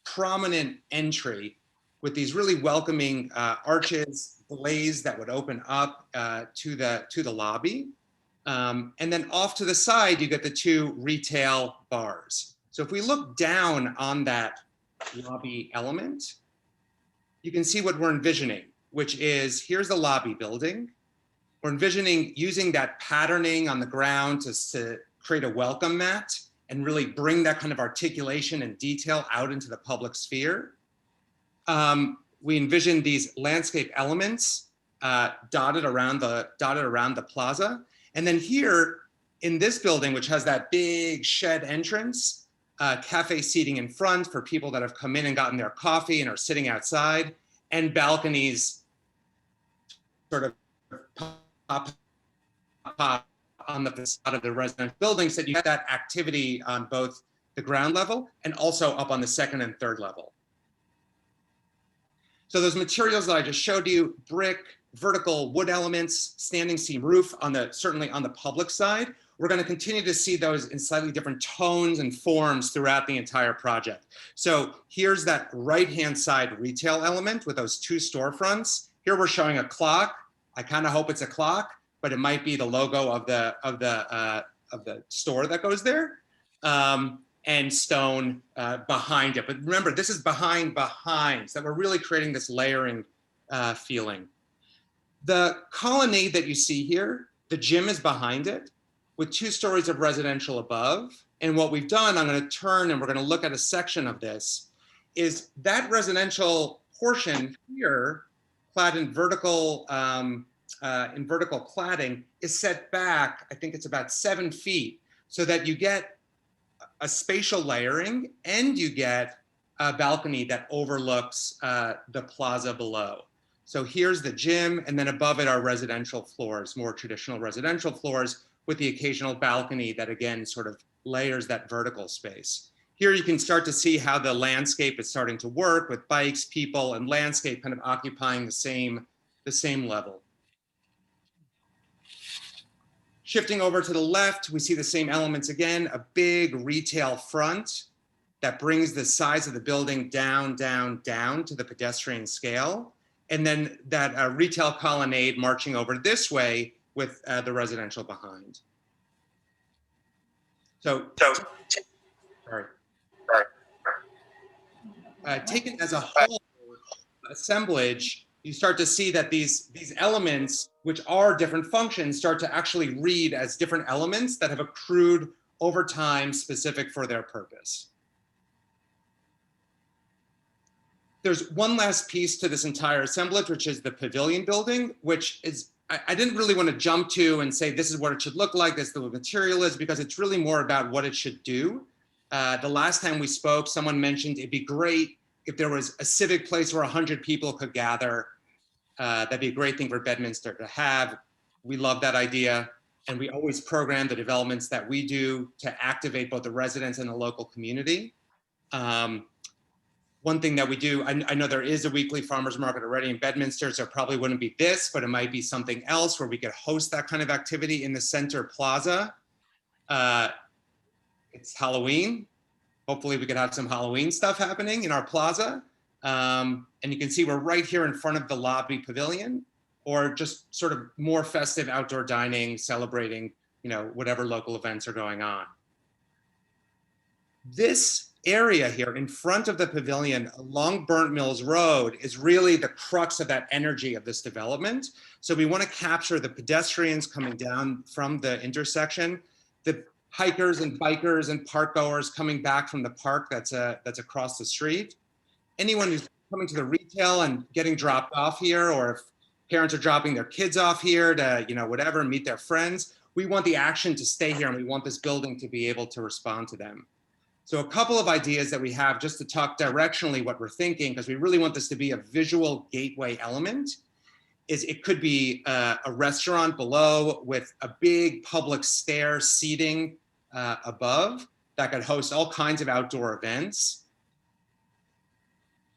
prominent entry with these really welcoming arches, glazed that would open up to the lobby. And then off to the side, you get the two retail bars. So if we look down on that lobby element, you can see what we're envisioning, which is here's the lobby building. We're envisioning using that patterning on the ground to create a welcome mat and really bring that kind of articulation and detail out into the public sphere. We envision these landscape elements dotted around the plaza. And then here in this building, which has that big shed entrance, cafe seating in front for people that have come in and gotten their coffee and are sitting outside, and balconies sort of pop on the facade of the residential building, so that you have that activity on both the ground level and also up on the second and third level. So those materials that I just showed you, brick, vertical wood elements, standing seam roof certainly on the public side. We're going to continue to see those in slightly different tones and forms throughout the entire project. So here's that right-hand side retail element with those two storefronts. Here we're showing a clock. I kind of hope it's a clock, but it might be the logo of the store that goes there, and stone behind it. But remember, this is behind, so that we're really creating this layering feeling. The colonnade that you see here, the gym is behind it. with 2 stories of residential above. And what we've done, I'm going to turn and we're going to look at a section of this, is that residential portion here, clad in vertical cladding, is set back, I think it's about 7 feet, so that you get a spatial layering and you get a balcony that overlooks the plaza below. So here's the gym, and then above it are residential floors, more traditional residential floors, with the occasional balcony that again sort of layers that vertical space. Here you can start to see how the landscape is starting to work with bikes, people, and landscape kind of occupying the same level. Shifting over to the left, we see the same elements again, a big retail front that brings the size of the building down, down, down to the pedestrian scale. And then that retail colonnade marching over this way with the residential behind. Taken as a whole assemblage, you start to see that these elements, which are different functions, start to actually read as different elements that have accrued over time specific for their purpose. There's one last piece to this entire assemblage, which is the pavilion building, which is, I didn't really want to jump to and say, this is what it should look like, this is what the material is, because it's really more about what it should do. The last time we spoke, someone mentioned it'd be great if there was a civic place where 100 people could gather. That'd be a great thing for Bedminster to have. We love that idea. And we always program the developments that we do to activate both the residents and the local community. One thing that we do, I know there is a weekly farmers market already in Bedminster, so it probably wouldn't be this, but it might be something else where we could host that kind of activity in the center plaza. It's Halloween. Hopefully we could have some Halloween stuff happening in our plaza. And you can see we're right here in front of the lobby pavilion, or just sort of more festive outdoor dining, celebrating, you know, whatever local events are going on. This area here in front of the pavilion along Burnt Mills Road is really the crux of that energy of this development. So we want to capture the pedestrians coming down from the intersection, the hikers and bikers and park goers coming back from the park that's across the street. Anyone who's coming to the retail and getting dropped off here, or if parents are dropping their kids off here to, you know, whatever, meet their friends, we want the action to stay here and we want this building to be able to respond to them. So a couple of ideas that we have just to talk directionally what we're thinking, because we really want this to be a visual gateway element, is it could be a restaurant below with a big public stair seating above that could host all kinds of outdoor events.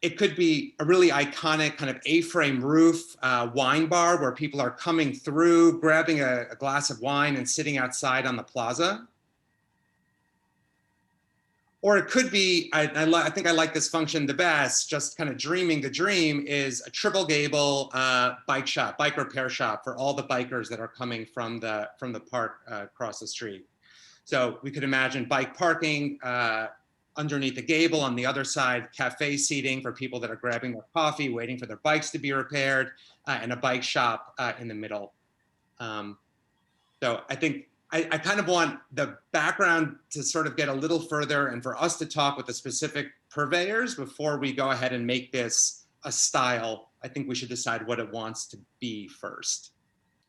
It could be a really iconic kind of A-frame roof wine bar where people are coming through, grabbing a glass of wine and sitting outside on the plaza. Or it could be, I think I like this function the best, just kind of dreaming the dream, is a triple gable bike shop, bike repair shop for all the bikers that are coming from the park across the street. So we could imagine bike parking underneath the gable, on the other side, cafe seating for people that are grabbing their coffee, waiting for their bikes to be repaired, and a bike shop in the middle. So I think I kind of want the background to sort of get a little further and for us to talk with the specific purveyors before we go ahead and make this a style. I think we should decide what it wants to be first.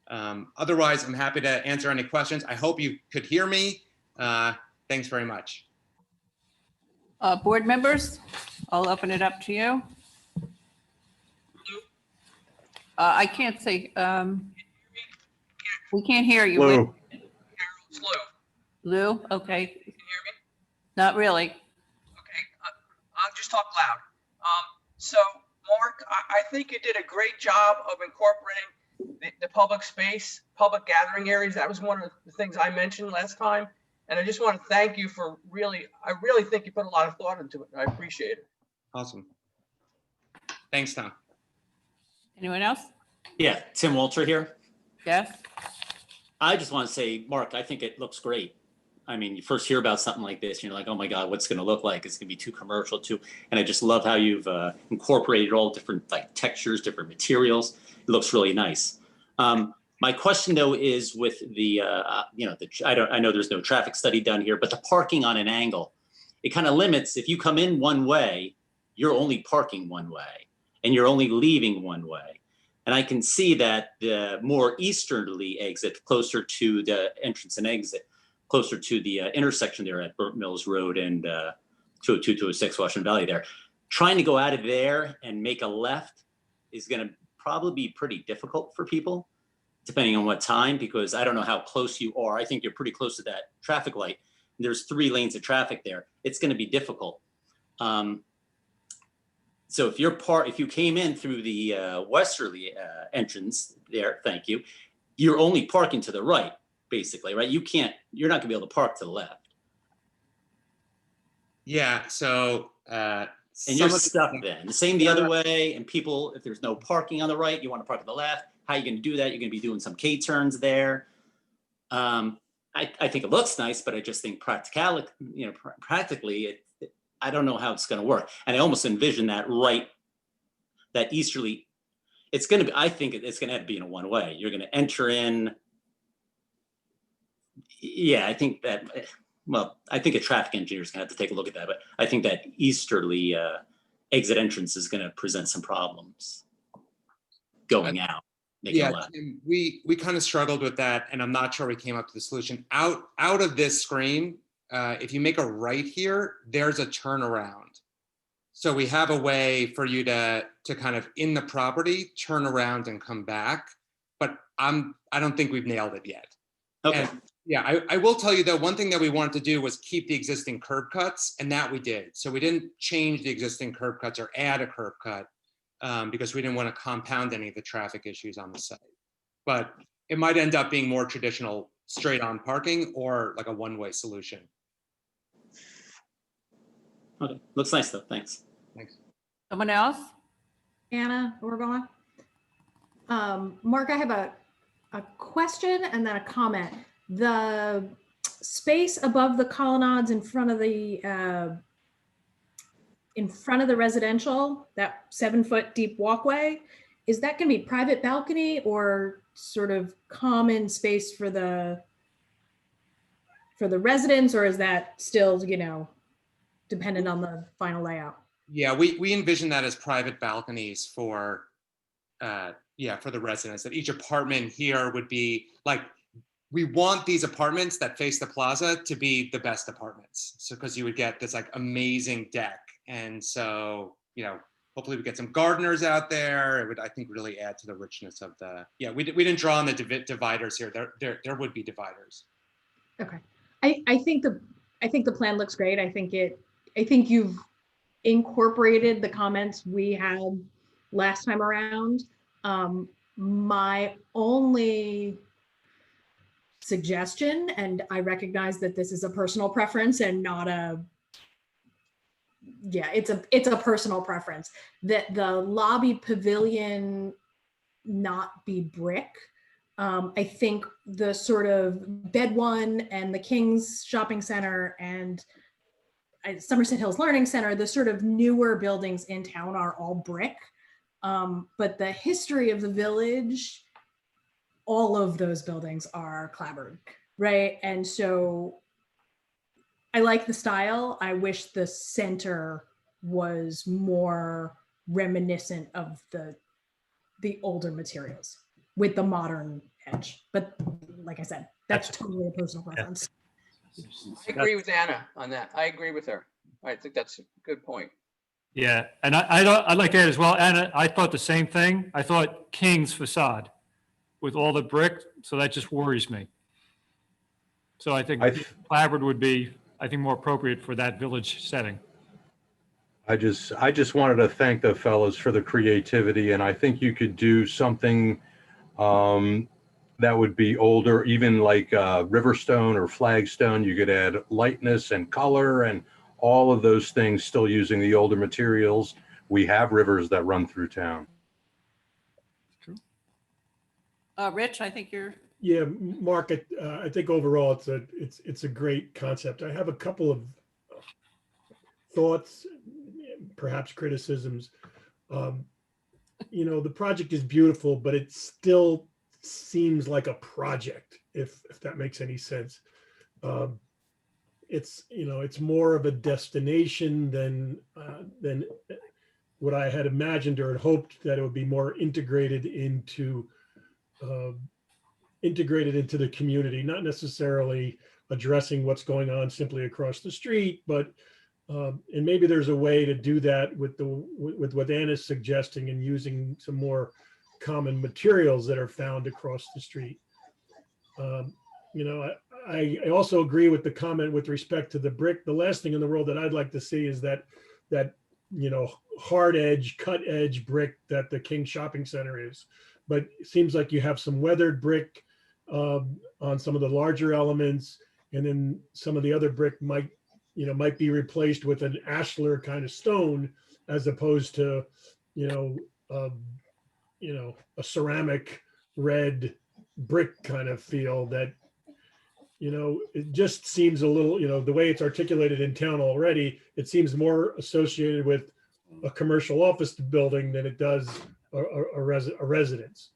Otherwise, I'm happy to answer any questions. I hope you could hear me. Thanks very much. Board members, I'll open it up to you. I can't say, we can't hear you. Lou. Lou, okay. Can you hear me? Not really. Okay, I'll just talk loud. So Mark, I think you did a great job of incorporating the public space, public gathering areas. That was one of the things I mentioned last time. And I just want to thank you for I really think you put a lot of thought into it. I appreciate it. Awesome. Thanks, Tom. Anyone else? Yeah, Tim Walter here. Yes. I just want to say, Mark, I think it looks great. I mean, you first hear about something like this, you're like, oh my God, what's it going to look like? It's going to be too commercial too. And I just love how you've incorporated all different like textures, different materials. It looks really nice. My question though is with the, I know there's no traffic study done here, but the parking on an angle, it kind of limits, if you come in one way, you're only parking one way and you're only leaving one way. And I can see that the more easterly exit, closer to the entrance and exit, closer to the intersection there at Burnt Mills Road and 202-206 Washington Valley there, trying to go out of there and make a left is going to probably be pretty difficult for people, depending on what time, because I don't know how close you are. I think you're pretty close to that traffic light. There's 3 lanes of traffic there. It's going to be difficult. So if you came in through the westerly entrance there, thank you, you're only parking to the right, basically, right? You're not gonna be able to park to the left. Yeah, so And you're stuck then. The same the other way, and people, if there's no parking on the right, you want to park to the left. How are you gonna do that? You're gonna be doing some K-turns there. I think it looks nice, but I just think practically, I don't know how it's going to work. And I almost envision that easterly, I think it's going to have to be in a one way. You're going to enter in. Yeah, I think that, I think a traffic engineer is going to have to take a look at that, but I think that easterly exit entrance is going to present some problems going out. Yeah, we kind of struggled with that, and I'm not sure we came up to the solution. Out of this screen, if you make a right here, there's a turnaround. So we have a way for you to kind of in the property, turn around and come back. But I don't think we've nailed it yet. Okay. And yeah, I will tell you though, one thing that we wanted to do was keep the existing curb cuts, and that we did. So we didn't change the existing curb cuts or add a curb cut because we didn't want to compound any of the traffic issues on the site. But it might end up being more traditional straight on parking or like a one-way solution. Okay, looks nice though, thanks. Thanks. Someone else? Anna Orgola. Mark, I have a question and then a comment. The space above the colonnades in front of the residential, that 7-foot deep walkway, is that going to be private balcony or sort of common space for the residents, or is that still, dependent on the final layout? Yeah, we envision that as private balconies for the residents, that each apartment here would be like, we want these apartments that face the plaza to be the best apartments. So, because you would get this like amazing deck. And so, hopefully we get some gardeners out there. It would, I think, really add to the richness of we didn't draw on the dividers here. There would be dividers. Okay. I think the plan looks great. I think you've incorporated the comments we had last time around. My only suggestion, and I recognize that this is a personal preference and not it's a personal preference, that the lobby pavilion not be brick. I think the sort of Bed One and the King's Shopping Center and Somerset Hills Learning Center, the sort of newer buildings in town are all brick. But the history of the village, all of those buildings are clapboard, right? And so I like the style. I wish the center was more reminiscent of the older materials with the modern edge. But like I said, that's totally a personal preference. I agree with Anna on that. I agree with her. I think that's a good point. Yeah, and I'd like to add as well, Anna, I thought the same thing. I thought King's facade with all the brick, so that just worries me. So I think clapboard would be, I think, more appropriate for that village setting. I just wanted to thank the fellows for the creativity, and I think you could do something that would be older, even like Riverstone or Flagstone. You could add lightness and color and all of those things, still using the older materials. We have rivers that run through town. True. Rich, I think you're. Yeah, Mark, I think overall it's a great concept. I have a couple of thoughts, perhaps criticisms. The project is beautiful, but it still seems like a project, if that makes any sense. It's, you know, it's more of a destination than what I had imagined or had hoped, that it would be more integrated into the community, not necessarily addressing what's going on simply across the street, but and maybe there's a way to do that with what Anna's suggesting, and using some more common materials that are found across the street. You know, I also agree with the comment with respect to the brick. The last thing in the world that I'd like to see is that you know, hard edge, cut edge brick that the King Shopping Center is. But it seems like you have some weathered brick on some of the larger elements, and then some of the other brick might be replaced with an ashlar kind of stone, as opposed to, you know, a ceramic red brick kind of feel that, you know, it just seems a little, you know, the way it's articulated in town already, it seems more associated with a commercial office building than it does a residence.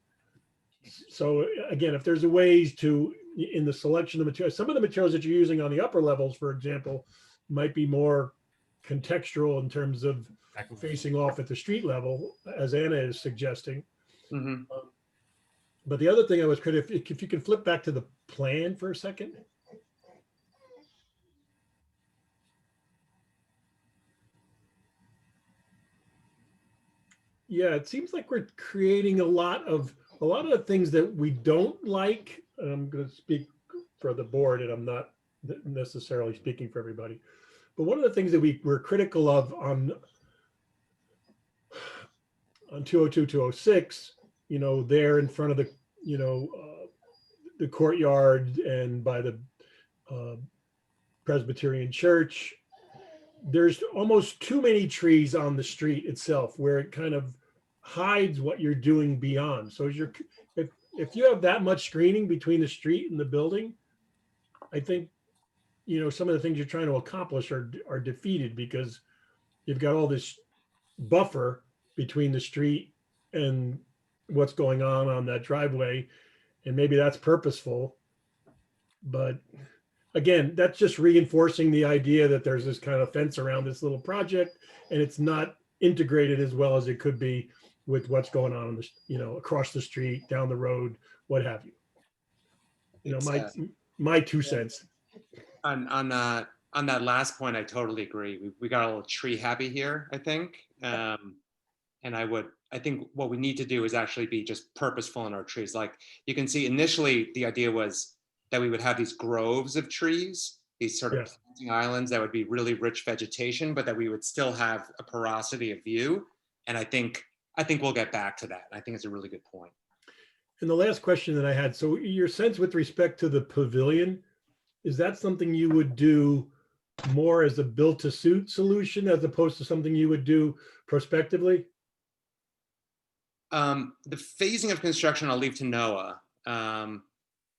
So again, if there's a ways to, in the selection of materials, some of the materials that you're using on the upper levels, for example, might be more contextual in terms of facing off at the street level, as Anna is suggesting. Mm-hmm. But the other thing I was if you can flip back to the plan for a second. Yeah, it seems like we're creating a lot of the things that we don't like. And I'm going to speak for the board, and I'm not necessarily speaking for everybody. But one of the things that we're critical of on 202, 206, you know, there in front of the, you know, the courtyard and by the Presbyterian Church, there's almost too many trees on the street itself, where it kind of hides what you're doing beyond. So if you have that much screening between the street and the building, I think, you know, some of the things you're trying to accomplish are defeated, because you've got all this buffer between the street and what's going on that driveway. And maybe that's purposeful, but again, that's just reinforcing the idea that there's this kind of fence around this little project, and it's not integrated as well as it could be with what's going on, you know, across the street, down the road, what have you. You know, my 2 cents. On that last point, I totally agree. We got a little tree happy here, I think. And I think what we need to do is actually be just purposeful in our trees. Like you can see initially the idea was that we would have these groves of trees, these sort of planting islands that would be really rich vegetation, but that we would still have a porosity of view. And I think we'll get back to that. I think it's a really good point. And the last question that I had, so your sense with respect to the pavilion, is that something you would do more as a built to suit solution as opposed to something you would do prospectively? The phasing of construction, I'll leave to Noah.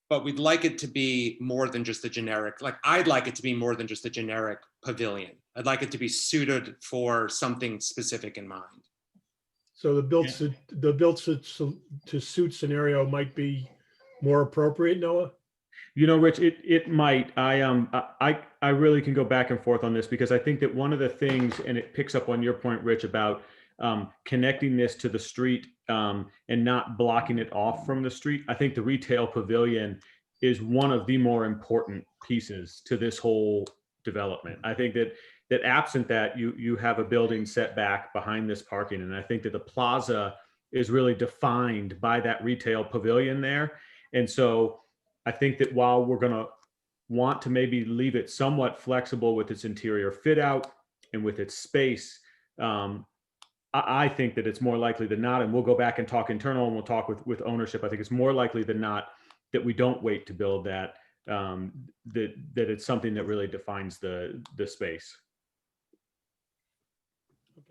But we'd like it to be more than just a generic, like I'd like it to be more than just a generic pavilion. I'd like it to be suited for something specific in mind. So the built to suit scenario might be more appropriate, Noah? You know, Rich, it might. I really can go back and forth on this, because I think that one of the things, and it picks up on your point, Rich, about connecting this to the street and not blocking it off from the street. I think the retail pavilion is one of the more important pieces to this whole development. I think that absent that, you have a building set back behind this parking, and I think that the plaza is really defined by that retail pavilion there. And so I think that while we're going to want to maybe leave it somewhat flexible with its interior fit out and with its space, I think that it's more likely than not, and we'll go back and talk internal and we'll talk with ownership. I think it's more likely than not that we don't wait to build that, that it's something that really defines the space.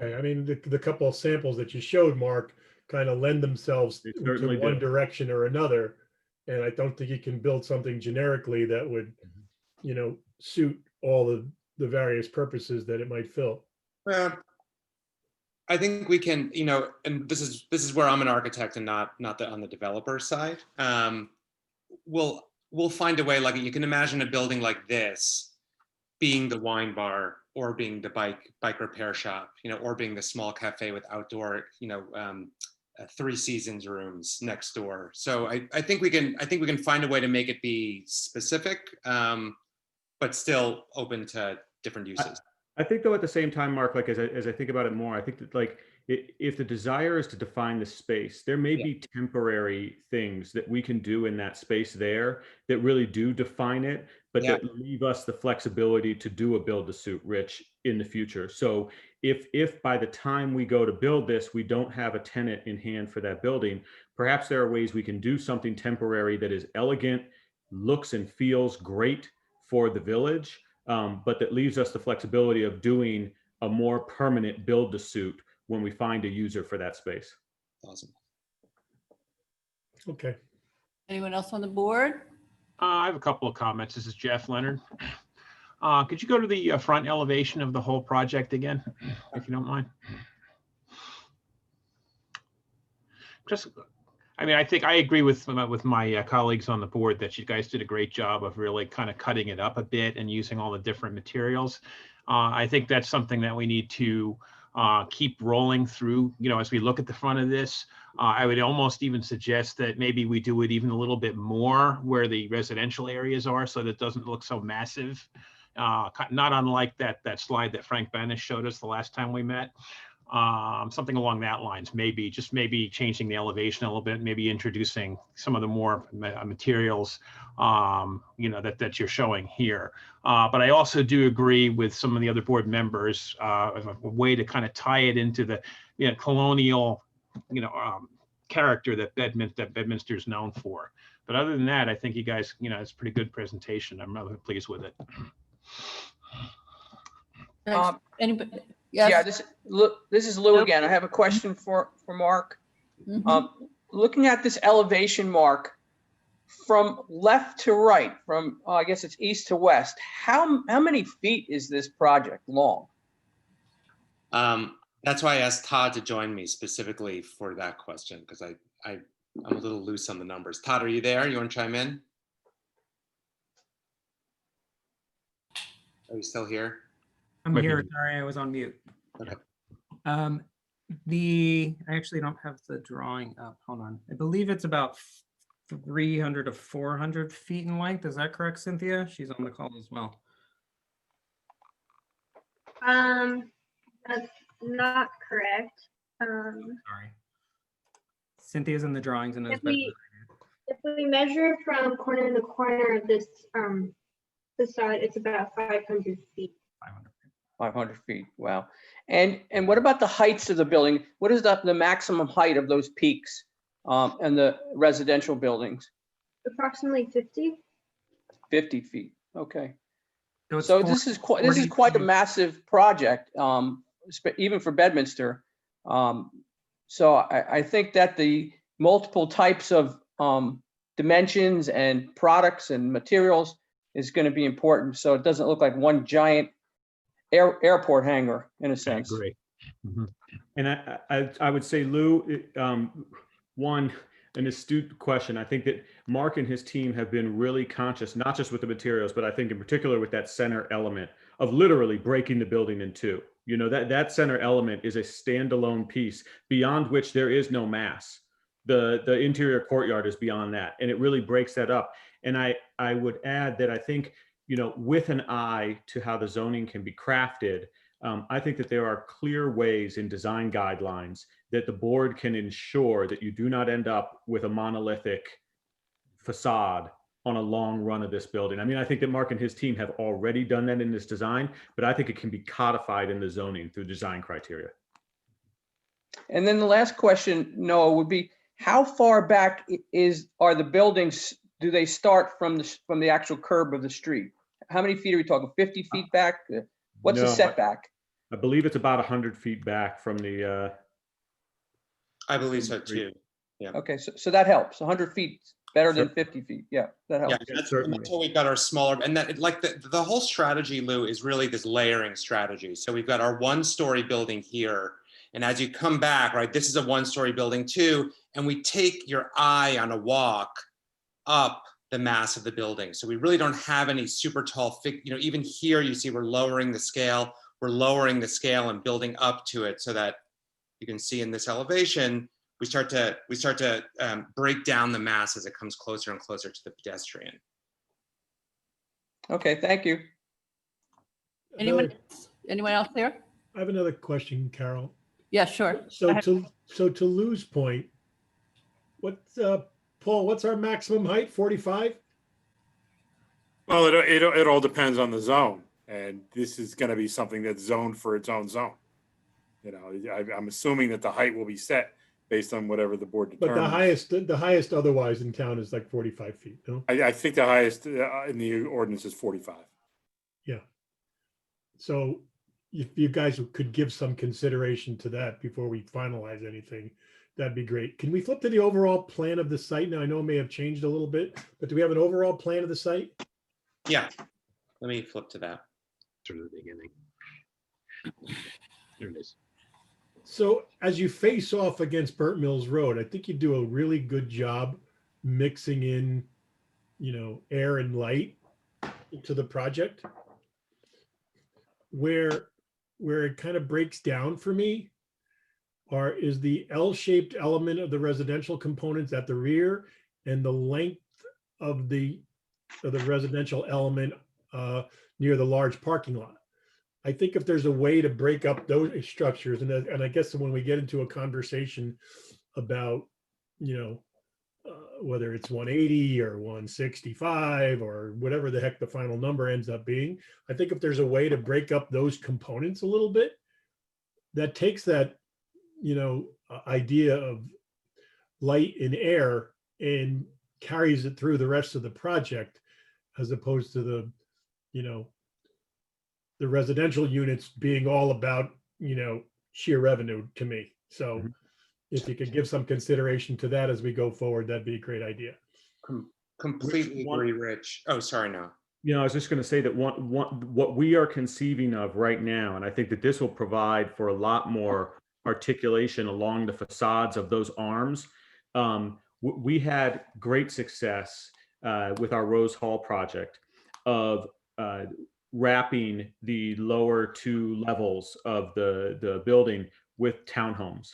Okay, I mean, the couple of samples that you showed, Mark, kind of lend themselves to one direction or another. And I don't think you can build something generically that would, you know, suit all the various purposes that it might fill. Well, I think we can, you know, and this is where I'm an architect and not on the developer side. We'll find a way. Like you can imagine a building like this being the wine bar, or being the bike repair shop, you know, or being the small cafe with outdoor, you know, 3 Seasons rooms next door. So I think we can find a way to make it be specific, but still open to different uses. I think though at the same time, Mark, like as I think about it more, I think that like if the desire is to define the space, there may be temporary things that we can do in that space there that really do define it, but that leave us the flexibility to do a build to suit, Rich, in the future. So if by the time we go to build this, we don't have a tenant in hand for that building, perhaps there are ways we can do something temporary that is elegant, looks and feels great for the village, but that leaves us the flexibility of doing a more permanent build to suit when we find a user for that space. Awesome. Okay. Anyone else on the board? I have a couple of comments. This is Jeff Leonard. Could you go to the front elevation of the whole project again, if you don't mind? Just, I mean, I think I agree with my colleagues on the board that you guys did a great job of really kind of cutting it up a bit and using all the different materials. I think that's something that we need to keep rolling through, you know, as we look at the front of this. I would almost even suggest that maybe we do it even a little bit more where the residential areas are, so that it doesn't look so massive. Not unlike that slide that Frank Benish showed us the last time we met. Something along that lines, maybe changing the elevation a little bit, maybe introducing some of the more materials, you know, that you're showing here. But I also do agree with some of the other board members, a way to kind of tie it into the, you know, colonial, you know, character that Bedminster is known for. But other than that, I think you guys, you know, it's a pretty good presentation. I'm really pleased with it. Anybody? Yes. Yeah, this is Lou again. I have a question for Mark. Looking at this elevation, Mark, from left to right, from I guess it's east to west, how many feet is this project long? That's why I asked Todd to join me specifically for that question, because I'm a little loose on the numbers. Todd, are you there? You want to chime in? Are you still here? I'm here. Sorry, I was on mute. Okay. I actually don't have the drawing up. Hold on. I believe it's about 300 to 400 feet in length. Is that correct, Cynthia? She's on the call as well. That's not correct. Sorry. Cynthia's in the drawings and if we measure from corner to corner of this facade, it's about 500 feet. 500 feet. Wow. And what about the heights of the building? What is the maximum height of those peaks and the residential buildings? Approximately 50. 50 feet. Okay. So this is quite a massive project, even for Bedminster. So I think that the multiple types of dimensions and products and materials is going to be important. So it doesn't look like one giant airport hangar in a sense. I agree. And I would say, Lou, an astute question. I think that Mark and his team have been really conscious, not just with the materials, but I think in particular with that center element of literally breaking the building in two. You know, that center element is a standalone piece beyond which there is no mass. The interior courtyard is beyond that, and it really breaks that up. And I would add that I think, you know, with an eye to how the zoning can be crafted, I think that there are clear ways in design guidelines that the board can ensure that you do not end up with a monolithic facade on a long run of this building. I mean, I think that Mark and his team have already done that in this design, but I think it can be codified in the zoning through design criteria. And then the last question, Noah, would be how far back are the buildings? Do they start from the actual curb of the street? How many feet are we talking? 50 feet back? What's the setback? I believe it's about 100 feet back from the. I believe so too. Yeah. Okay, so that helps. 100 feet better than 50 feet. Yeah, that helps. Yeah, that's what we've got our smaller, and that like the whole strategy, Lou, is really this layering strategy. So we've got our 1-story building here, And as you come back, right, this is a one-story building too, and we take your eye on a walk up the mass of the building. So we really don't have any super tall, even here you see we're lowering the scale. We're lowering the scale and building up to it so that you can see in this elevation, we start to break down the mass as it comes closer and closer to the pedestrian. Okay, thank you. Anyone else there? I have another question, Carol. Yeah, sure. So to Lou's point, Paul, what's our maximum height? 45? Well, it all depends on the zone, and this is going to be something that's zoned for its own zone. I'm assuming that the height will be set based on whatever the board But determines. the highest otherwise in town is like 45 feet, no? I think the highest in the ordinance is 45. Yeah. So if you guys could give some consideration to that before we finalize anything, that'd be great. Can we flip to the overall plan of the site now? I know it may have changed a little bit, but do we have an overall plan of the site? Yeah, let me flip to that. To the beginning. There it is. So as you face off against Burnt Mills Road, I think you do a really good job mixing in, air and light into the project. Where it kind of breaks down for me is the L-shaped element of the residential components at the rear and the length of the residential element near the large parking lot. I think if there's a way to break up those structures, and I guess when we get into a conversation about, whether it's 180 or 165 or whatever the heck the final number ends up being, I think if there's a way to break up those components a little bit, that takes that, idea of light and air and carries it through the rest of the project, as opposed to the residential units being all about, sheer revenue to me. So if you could give some consideration to that as we go forward, that'd be a great idea. Completely agree, Rich. Oh, sorry, no. I was just going to say that what we are conceiving of right now, and I think that this will provide for a lot more articulation along the facades of those arms. We had great success with our Rose Hall project of wrapping the lower two levels of the building with townhomes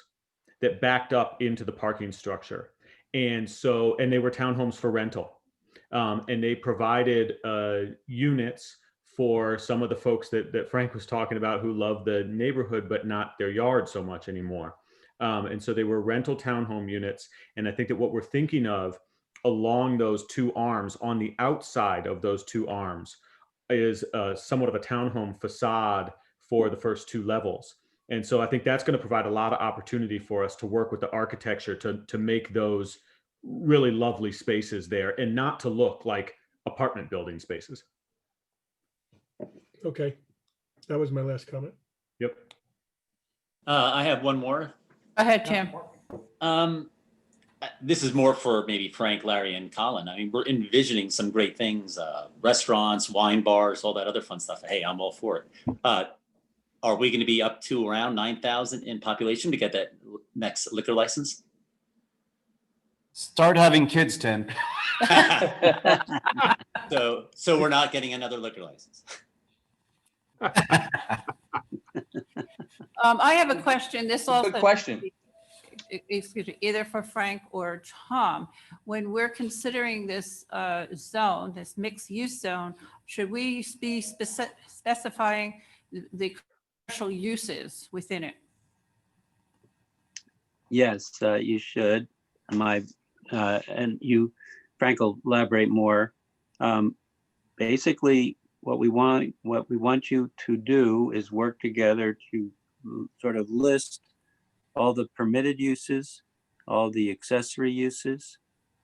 that backed up into the parking structure. And they were townhomes for rental. And they provided units for some of the folks that Frank was talking about who love the neighborhood, but not their yard so much anymore. And so they were rental townhome units. And I think that what we're thinking of along those two arms, on the outside of those two arms, is somewhat of a townhome facade for the first two levels. And so I think that's going to provide a lot of opportunity for us to work with the architecture to make those really lovely spaces there and not to look like apartment building spaces. Okay. That was my last comment. Yep. I have one more. Go ahead, Tim. This is more for maybe Frank, Larry, and Colin. I mean, we're envisioning some great things, restaurants, wine bars, all that other fun stuff. Hey, I'm all for it. Are we going to be up to around 9,000 in population to get that next liquor license? Start having kids, Tim. So we're not getting another liquor license. I have a question. This also. Good question. Excuse me, either for Frank or Tom. When we're considering this zone, this mixed use zone, should we be specifying the commercial uses within it? Yes, you should. And you, Frank, will elaborate more. Basically, what we want you to do is work together to sort of list all the permitted uses, all the accessory uses,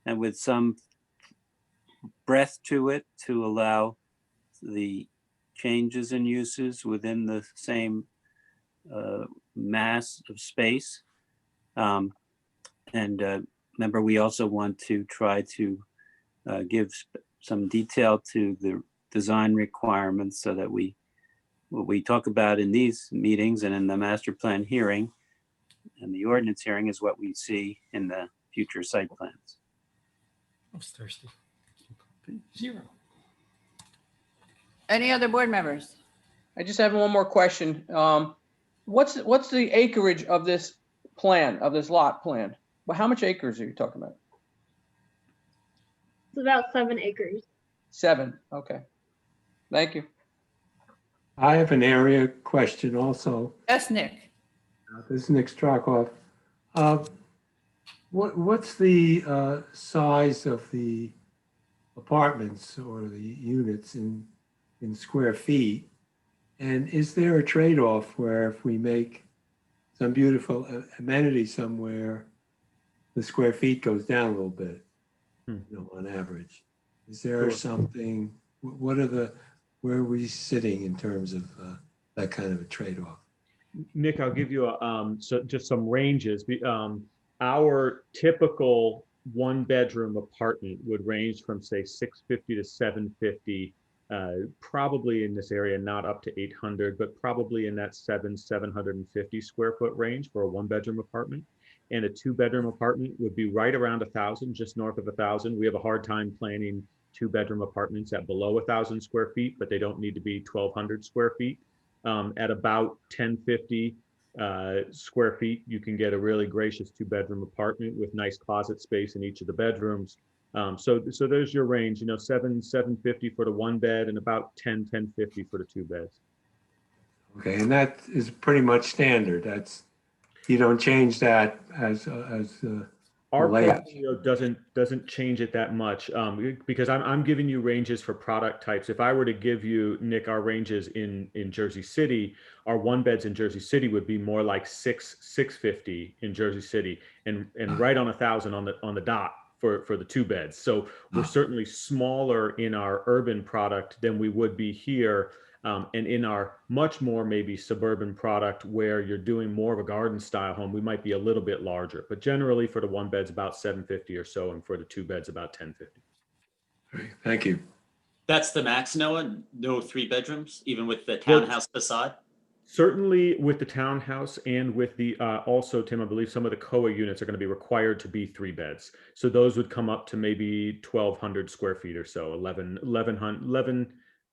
and with some breadth to it to allow the changes in uses within the same mass of space. Remember, we also want to try to give some detail to the design requirements so that what we talk about in these meetings and in the master plan hearing and the ordinance hearing is what we see in the future site plans. I was thirsty. Zero. Any other board members? I just have one more question. What's the acreage of this plan, of this lot plan? Well, how much acres are you talking about? It's about 7 acres. 7, okay. Thank you. I have an area question also. Yes, Nick. This is Nick Strockoff. What's the size of the apartments or the units in square feet? And is there a trade-off where if we make some beautiful amenity somewhere, the square feet goes down a little bit, on average? Is there something, where are we sitting in terms of that kind of a trade-off? Nick, I'll give you just some ranges. Our typical one-bedroom apartment would range from say 650 to 750, probably in this area, not up to 800, but probably in that 750 square foot range for a one-bedroom apartment. And a two-bedroom apartment would be right around 1,000, just north of 1,000. We have a hard time planning two-bedroom apartments at below 1,000 square feet, but they don't need to be 1,200 square feet. At about 1,050 square feet, you can get a really gracious two-bedroom apartment with nice closet space in each of the bedrooms. So there's your range, 750 for the one bed and about 1,050 for the two beds. Okay, and that is pretty much standard. You don't change that as Our layout. portfolio doesn't change it that much, because I'm giving you ranges for product types. If I were to give you, Nick, our ranges in Jersey City, our one beds in Jersey City would be more like 650 in Jersey City, and right on 1,000 on the dot for the two beds. So we're certainly smaller in our urban product than we would be here. And in our much more maybe suburban product where you're doing more of a garden style home, we might be a little bit larger, but generally for the one beds about 750 or so, and for the two beds about 1,050. Great, thank you. That's the max, Noah? No 3 bedrooms, even with the townhouse facade? Certainly with the townhouse and with the, also Tim, I believe some of the COA units are going to be required to be 3 beds. So those would come up to maybe 1,200 square feet or so,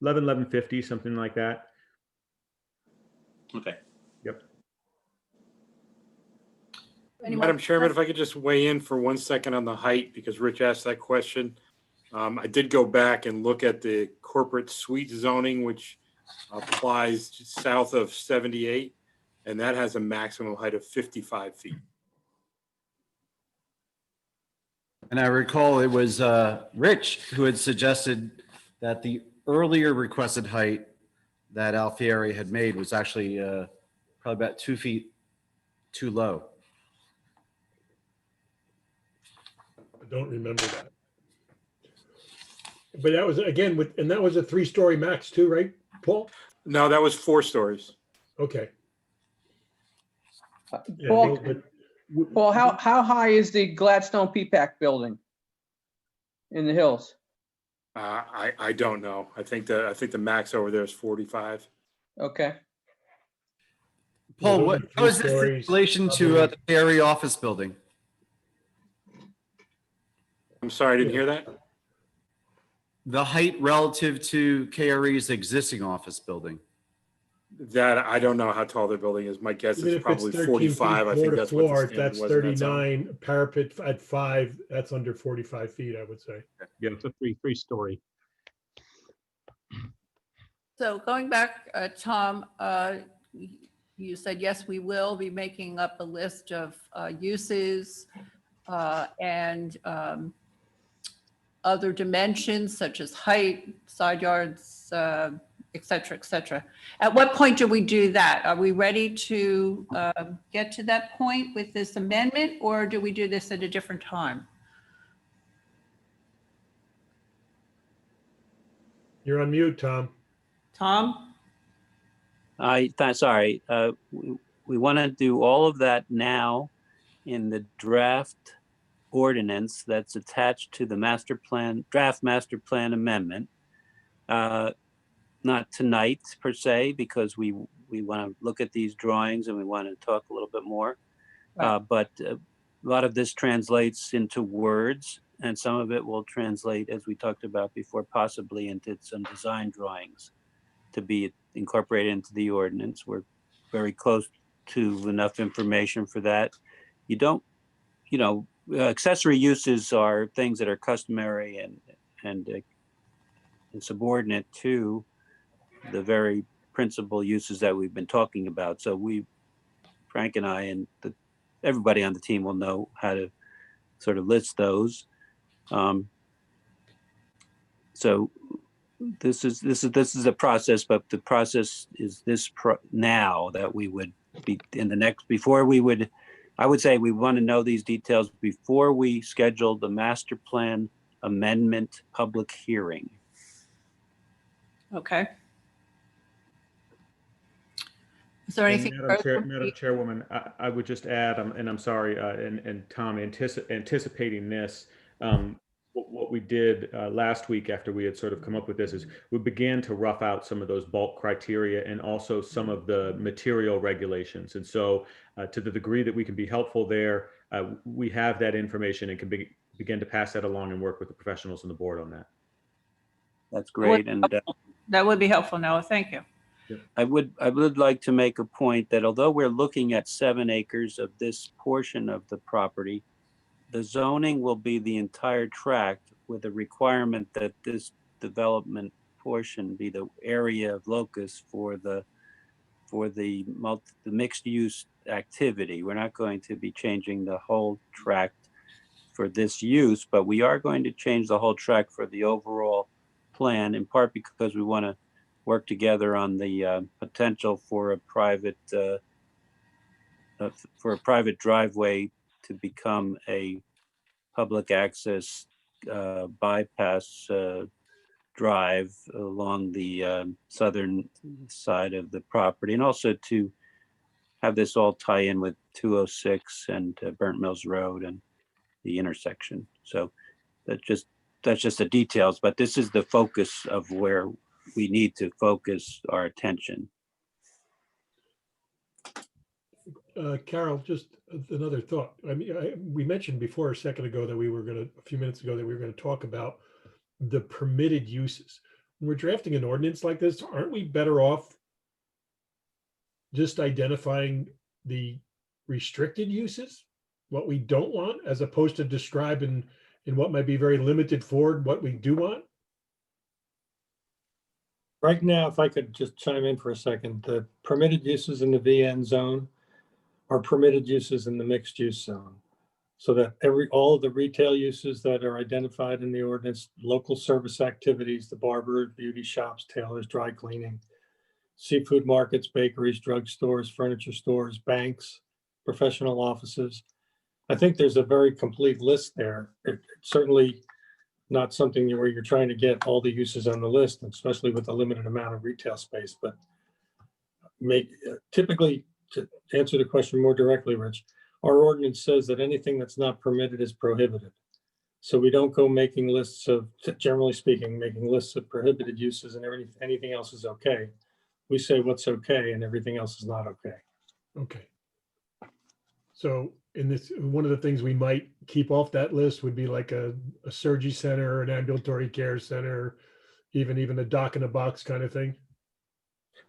1150, something like that. Okay. Yep. Madam Chairman, if I could just weigh in for 1 second on the height, because Rich asked that question. I did go back and look at the corporate suite zoning, which applies south of 78, and that has a maximum height of 55 feet. And I recall it was Rich who had suggested that the earlier requested height that Alfieri had made was actually probably about 2 feet too low. I don't remember that. But that was, again, and that was a 3-story max too, right, Paul? No, that was 4 stories. Okay. Yeah, Paul, but Paul, how high is the Gladstone P-PAC building in the hills? I don't know. I think the max over there is 45. Okay. Paul, how is this in relation to the Perry office building? I'm sorry, I didn't hear that. The height relative to KRE's existing office building? That I don't know how tall their building is. My guess even is if it's probably 13 45. feet I think floor to that's what the floor, standard that's was in that zone. 39. Parapet at 5, that's under 45 feet, I would say. Yeah, it's a three-story. So going back, Tom, you said, yes, we will be making up a list of uses and other dimensions such as height, side yards, et cetera, et cetera. At what point do we do that? Are we ready to get to that point with this amendment, or do we do this at a different time? You're on mute, Tom. Tom? Sorry, we want to do all of that now in the draft ordinance that's attached to the draft master plan amendment. Not tonight per se, because we want to look at these drawings and we want to talk a little bit more. But a lot of this translates into words, and some of it will translate, as we talked about before, possibly into some design drawings to be incorporated into the ordinance. We're very close to enough information for that. You don't, accessory uses are things that are customary and subordinate to the very principal uses that we've been talking about. So Frank and I and everybody on the team will know how to sort of list those. So this is a process, but the process is now that we would be in the next, I would say we want to know these details before we schedule the master plan amendment public hearing. Okay. Is there anything further? Madam Chairwoman, I would just add, and I'm sorry, and Tom, anticipating this, what we did last week after we had sort of come up with this is we began to rough out some of those bulk criteria and also some of the material regulations. And so to the degree that we can be helpful there, we have that information and can begin to pass that along and work with the professionals on the board on that. That's great. And that would be helpful, Noah. Thank you. I would like to make a point that although we're looking at 7 acres of this portion of the property, the zoning will be the entire tract with a requirement that this development portion be the area of locus for the mixed use activity. We're not going to be changing the whole tract for this use, but we are going to change the whole tract for the overall plan, in part because we want to work together on the potential for a private driveway to become a public access bypass drive along the southern side of the property, and also to have this all tie in with 206 and Burnt Mills Road and the intersection. So that's just the details, but this is the focus of where we need to focus our attention. Carol, just another thought. I mean, we mentioned before a few minutes ago that we were going to talk about the permitted uses. When we're drafting an ordinance like this, aren't we better off just identifying the restricted uses, what we don't want, as opposed to describing in what might be very limited forward what we do want? Right now, if I could just chime in for a second, the permitted uses in the VN zone are permitted uses in the mixed use zone. So that all of the retail uses that are identified in the ordinance, local service activities, the barber, beauty shops, tailors, dry cleaning, seafood markets, bakeries, drugstores, furniture stores, banks, professional offices. I think there's a very complete list there. It's certainly not something where you're trying to get all the uses on the list, especially with a limited amount of retail space, but typically, to answer the question more directly, Rich, our ordinance says that anything that's not permitted is prohibited. So we don't go making lists of, generally speaking, making lists of prohibited uses and anything else is okay. We say what's okay and everything else is not okay. Okay. So in this, one of the things we might keep off that list would be like a surgery center, an ambulatory care center, even a doc in a box kind of thing.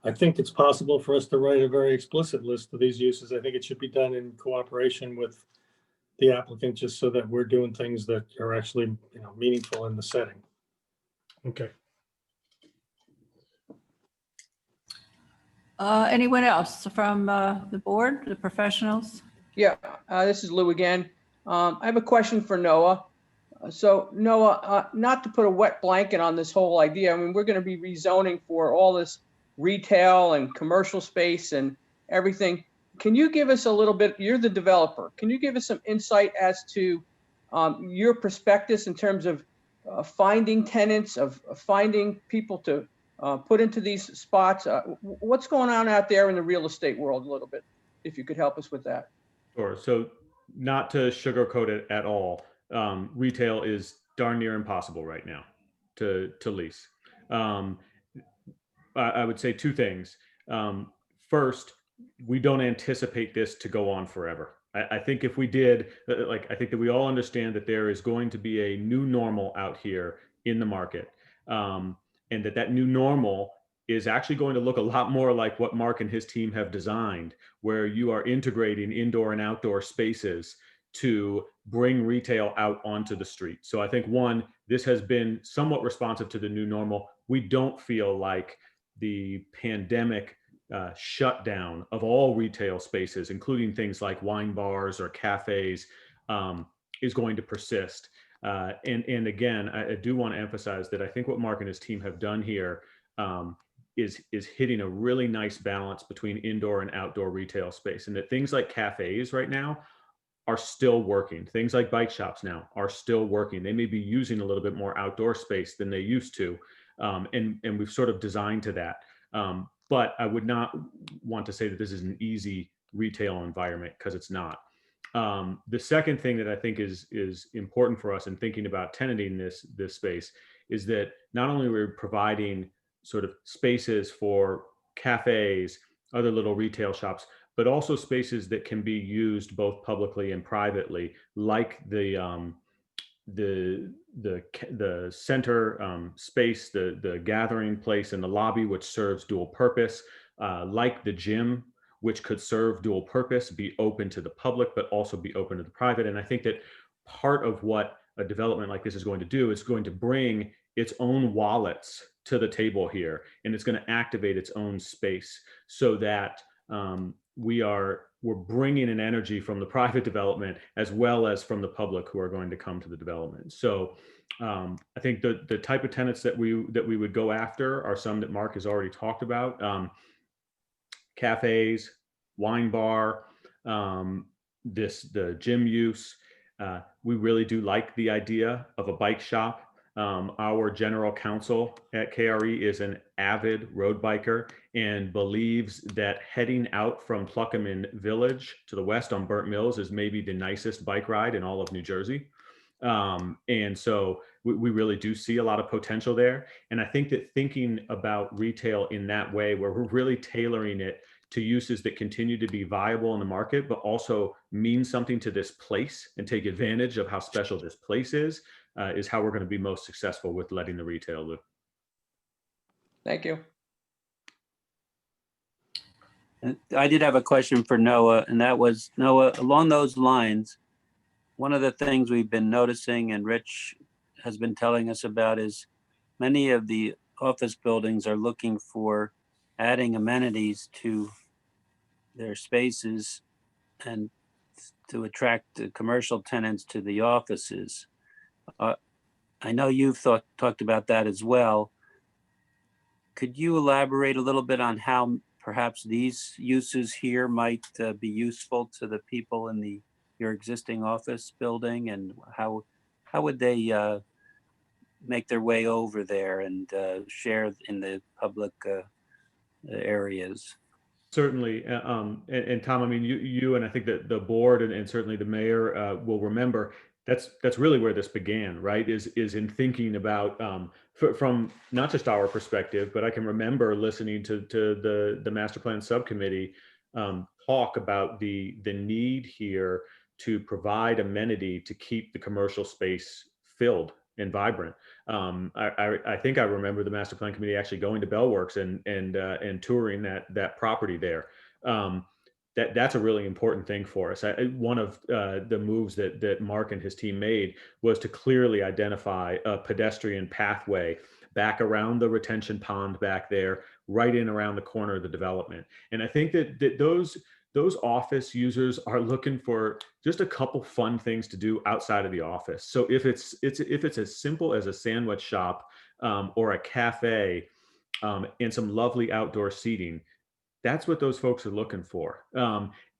I think it's possible for us to write a very explicit list of these uses. I think it should be done in cooperation with the applicant, just so that we're doing things that are actually, meaningful in the setting. Okay. Anyone else from the board, the professionals? Yeah, this is Lou again. I have a question for Noah. So Noah, not to put a wet blanket on this whole idea, I mean, we're going to be rezoning for all this retail and commercial space and everything. Can you give us a little bit, you're the developer, can you give us some insight as to your prospectus in terms of finding tenants, of finding people to put into these spots? What's going on out there in the real estate world a little bit, if you could help us with that? Sure. So not to sugarcoat it at all, retail is darn near impossible right now to lease. I would say two things. First, we don't anticipate this to go on forever. I think if we did, I think that we all understand that there is going to be a new normal out here in the market. And that new normal is actually going to look a lot more like what Mark and his team have designed, where you are integrating indoor and outdoor spaces to bring retail out onto the street. So I think, one, this has been somewhat responsive to the new normal. We don't feel like the pandemic shutdown of all retail spaces, including things like wine bars or cafes, is going to persist. And again, I do want to emphasize that I think what Mark and his team have done here is hitting a really nice balance between indoor and outdoor retail space, and that things like cafes right now are still working. Things like bike shops now are still working. They may be using a little bit more outdoor space than they used to, and we've sort of designed to that. But I would not want to say that this is an easy retail environment, because it's not. The second thing that I think is important for us in thinking about tenanting this space is that not only we're providing sort of spaces for cafes, other little retail shops, but also spaces that can be used both publicly and privately, like the center space, the gathering place in the lobby, which serves dual purpose, like the gym, which could serve dual purpose, be open to the public, but also be open to the private. And I think that part of what a development like this is going to do is going to bring its own wallets to the table here, and it's going to activate its own space, so that we're bringing an energy from the private development as well as from the public who are going to come to the development. So I think the type of tenants that we would go after are some that Mark has already talked about: cafes, wine bar, the gym use. We really do like the idea of a bike shop. Our general counsel at KRE is an avid road biker and believes that heading out from Pluckaman Village to the west on Burnt Mills is maybe the nicest bike ride in all of New Jersey. And so we really do see a lot of potential there. And I think that thinking about retail in that way, where we're really tailoring it to uses that continue to be viable in the market, but also mean something to this place and take advantage of how special this place is how we're going to be most successful with letting the retail live. Thank you. I did have a question for Noah, and that was, Noah, along those lines, one of the things we've been noticing and Rich has been telling us about is many of the office buildings are looking for adding amenities to their spaces and to attract the commercial tenants to the offices. I know you've talked about that as well. Could you elaborate a little bit on how perhaps these uses here might be useful to the people in your existing office building, and how would they make their way over there and share in the public areas? Certainly, and Tom, I mean, you and I think that the board and certainly the mayor will remember that's really where this began, right? Is in thinking about from not just our perspective, but I can remember listening to the master plan subcommittee talk about the need here to provide amenity to keep the commercial space filled and vibrant. I think I remember the master plan committee actually going to Bellworks and touring that property there. That's a really important thing for us. One of the moves that Mark and his team made was to clearly identify a pedestrian pathway back around the retention pond back there, right in around the corner of the development. And I think that those office users are looking for just a couple fun things to do outside of the office. So if it's as simple as a sandwich shop or a cafe and some lovely outdoor seating, that's what those folks are looking for.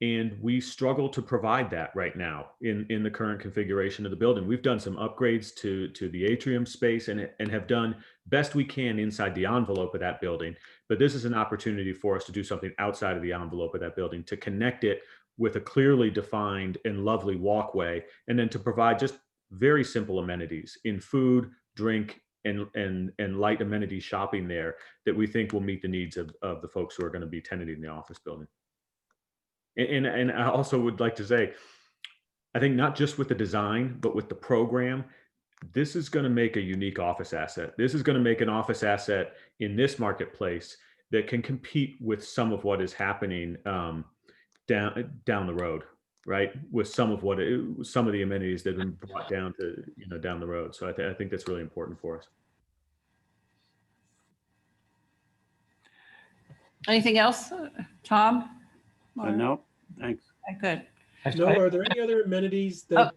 And we struggle to provide that right now in the current configuration of the building. We've done some upgrades to the atrium space and have done best we can inside the envelope of that building. But this is an opportunity for us to do something outside of the envelope of that building, to connect it with a clearly defined and lovely walkway, and then to provide just very simple amenities in food, drink, and light amenity shopping there that we think will meet the needs of the folks who are going to be tenanting the office building. And I also would like to say, I think not just with the design, but with the program, this is going to make a unique office asset. This is going to make an office asset in this marketplace that can compete with some of what is happening down the road, right? With some of the amenities that have been brought down to, down the road. So I think that's really important for us. Anything else, Tom? No, thanks. Good. No, are there any other amenities that,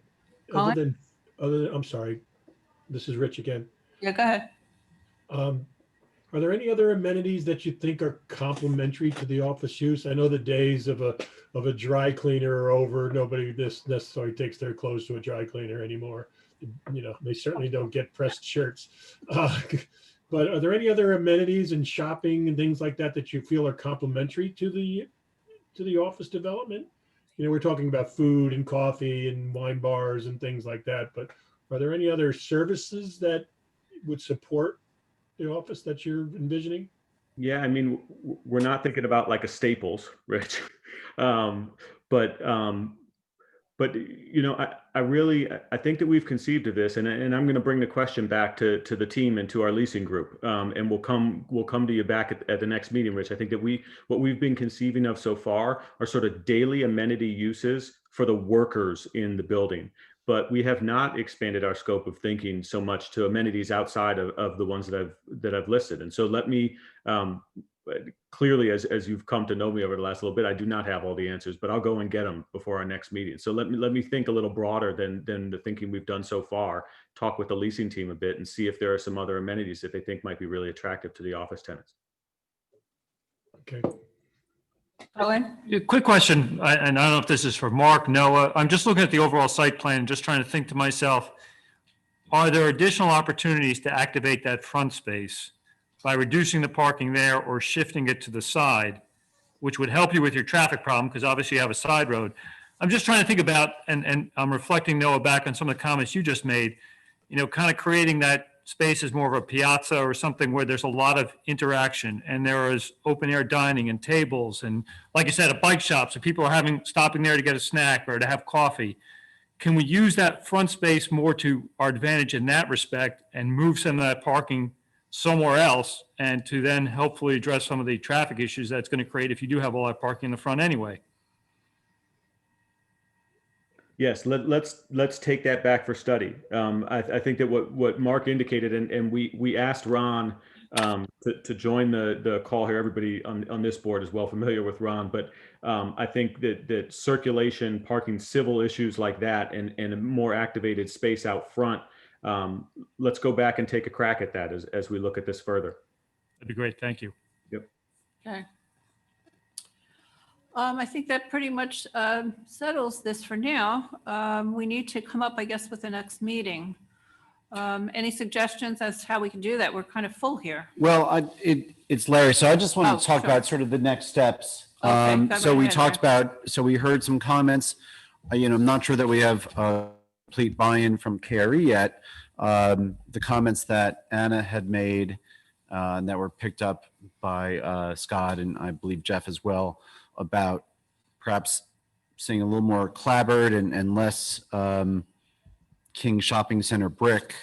Colin? I'm sorry, this is Rich again. Yeah, go ahead. Are there any other amenities that you think are complementary to the office use? I know the days of a dry cleaner are over. Nobody necessarily takes their clothes to a dry cleaner anymore. They certainly don't get pressed shirts. But are there any other amenities and shopping and things like that that you feel are complementary to the office development? We're talking about food and coffee and wine bars and things like that, but are there any other services that would support the office that you're envisioning? Yeah, I mean, we're not thinking about like a Staples, Rich. I think that we've conceived of this, and I'm going to bring the question back to the team and to our leasing group, and we'll come to you back at the next meeting, Rich. I think that what we've been conceiving of so far are sort of daily amenity uses for the workers in the building. But we have not expanded our scope of thinking so much to amenities outside of the ones that I've listed. And so let me clearly, as you've come to know me over the last little bit, I do not have all the answers, but I'll go and get them before our next meeting. So let me think a little broader than the thinking we've done so far. Talk with the leasing team a bit and see if there are some other amenities that they think might be really attractive to the office tenants. Okay. Owen? Quick question, and I don't know if this is for Mark, Noah. I'm just looking at the overall site plan, just trying to think to myself, are there additional opportunities to activate that front space by reducing the parking there or shifting it to the side, which would help you with your traffic problem, because obviously you have a side road. I'm just trying to think about, and I'm reflecting, Noah, back on some of the comments you just made, kind of creating that space as more of a piazza or something where there's a lot of interaction and there is open air dining and tables. And like I said, a bike shop, so people are stopping there to get a snack or to have coffee. Can we use that front space more to our advantage in that respect and move some of that parking somewhere else, and to then hopefully address some of the traffic issues that's going to create if you do have all that parking in the front anyway? Yes, let's take that back for study. I think that what Mark indicated, and we asked Ron to join the call here. Everybody on this board is well familiar with Ron, but I think that circulation, parking, civil issues like that, and a more activated space out front. Let's go back and take a crack at that as we look at this further. That'd be great. Thank you. Yep. Okay. I think that pretty much settles this for now. We need to come up, I guess, with the next meeting. Any suggestions as to how we can do that? We're kind of full here. Well, it's Larry. So I just want to talk sure. about sort of the next steps. Okay, go So we ahead, talked so we heard some comments. I'm not sure that we have complete buy-in from KRE yet. The comments that Anna had made and that were picked up by Scott and I believe Jeff as well, about perhaps seeing a little more clapboard and less King Shopping Center brick.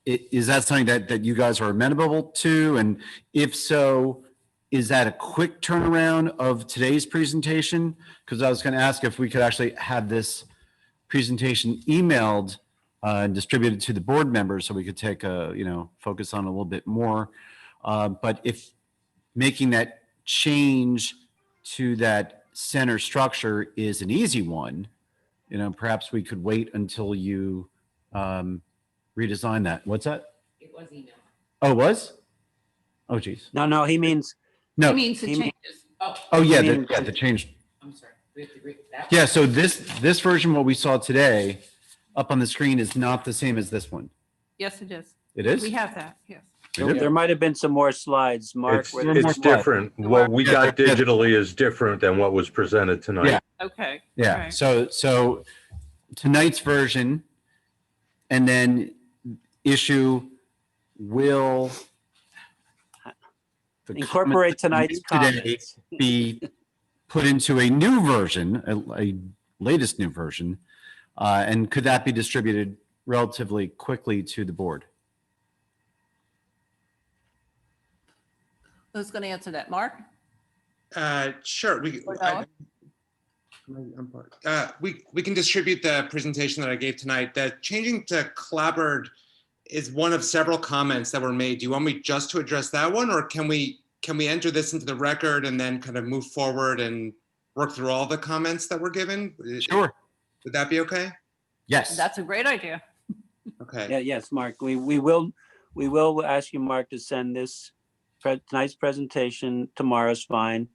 Is that something that you guys are amenable to? And if so, is that a quick turnaround of today's presentation? Because I was going to ask if we could actually have this presentation emailed and distributed to the board members so we could take focus on a little bit more. But if making that change to that center structure is an easy one, perhaps we could wait until you redesign that. What's that? It was emailed. Oh, it was? Oh, geez. No, he means. No. He means the changes. Oh, yeah, the change. I'm sorry. We have to agree with that. Yeah, so this version, what we saw today up on the screen is not the same as this one. Yes, it is. It is? We have that, yes. There might have been some more slides, Mark. It's different. What we got digitally is different than what was presented tonight. Yeah. Okay. Yeah. Right. So tonight's version, and then issue will Incorporate tonight's today comments. be put into a new version, a latest new version? And could that be distributed relatively quickly to the board? Who's going to answer that? Mark? Sure. We can distribute the presentation that I gave tonight. The changing to Clabbered is one of several comments that were made. Do you want me just to address that one, or can we enter this into the record and then kind of move forward and work through all the comments that were given? Sure. Would that be okay? Yes. That's a great idea. Okay. Yeah, yes, Mark, we will ask you, Mark, to send this tonight's presentation, tomorrow's fine,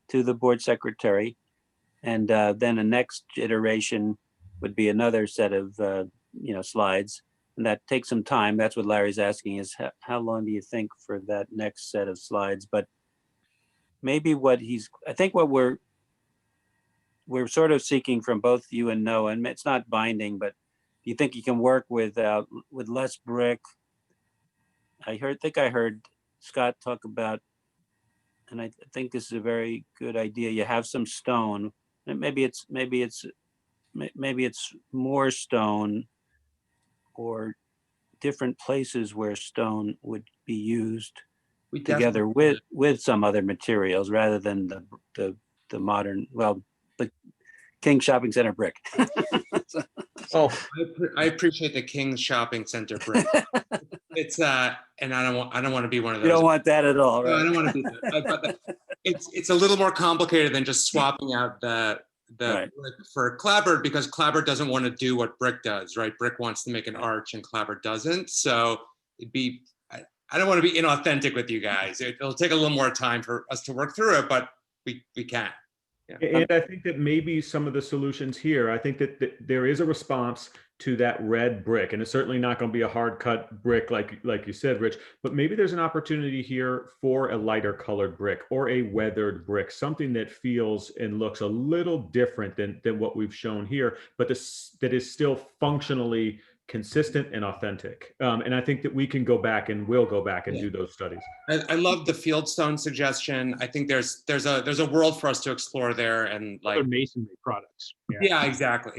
to the board secretary. And then the next iteration would be another set of, slides. And that takes some time. That's what Larry's asking is how long do you think for that next set of slides? But maybe I think what we're sort of seeking from both you and Noah, and it's not binding, but do you think you can work with less brick? I think I heard Scott talk about, and I think this is a very good idea. You have some stone, and maybe it's more stone or different places where stone would be used together with some other materials rather than the modern, the King Shopping Center brick. Oh, I appreciate the King's Shopping Center brick. It's and I don't want to be one of those. You don't want that at all, No, right? I don't want to be that. But it's a little more complicated than just swapping out the Right. brick for Clabbered, because Clabbered doesn't want to do what brick does, right? Brick wants to make an arch and Clabbered doesn't. So I don't want to be inauthentic with you guys. It'll take a little more time for us to work through it, but we can. Yeah. And I think that maybe some of the solutions here, I think that there is a response to that red brick, and it's certainly not going to be a hard cut brick like you said, Rich, but maybe there's an opportunity here for a lighter colored brick or a weathered brick, something that feels and looks a little different than what we've shown here, but that is still functionally consistent and authentic. And I think that we can go back and will go back and do those studies. I love the Fieldstone suggestion. I think there's a world for us to explore there, and like Other masonry products. yeah, exactly,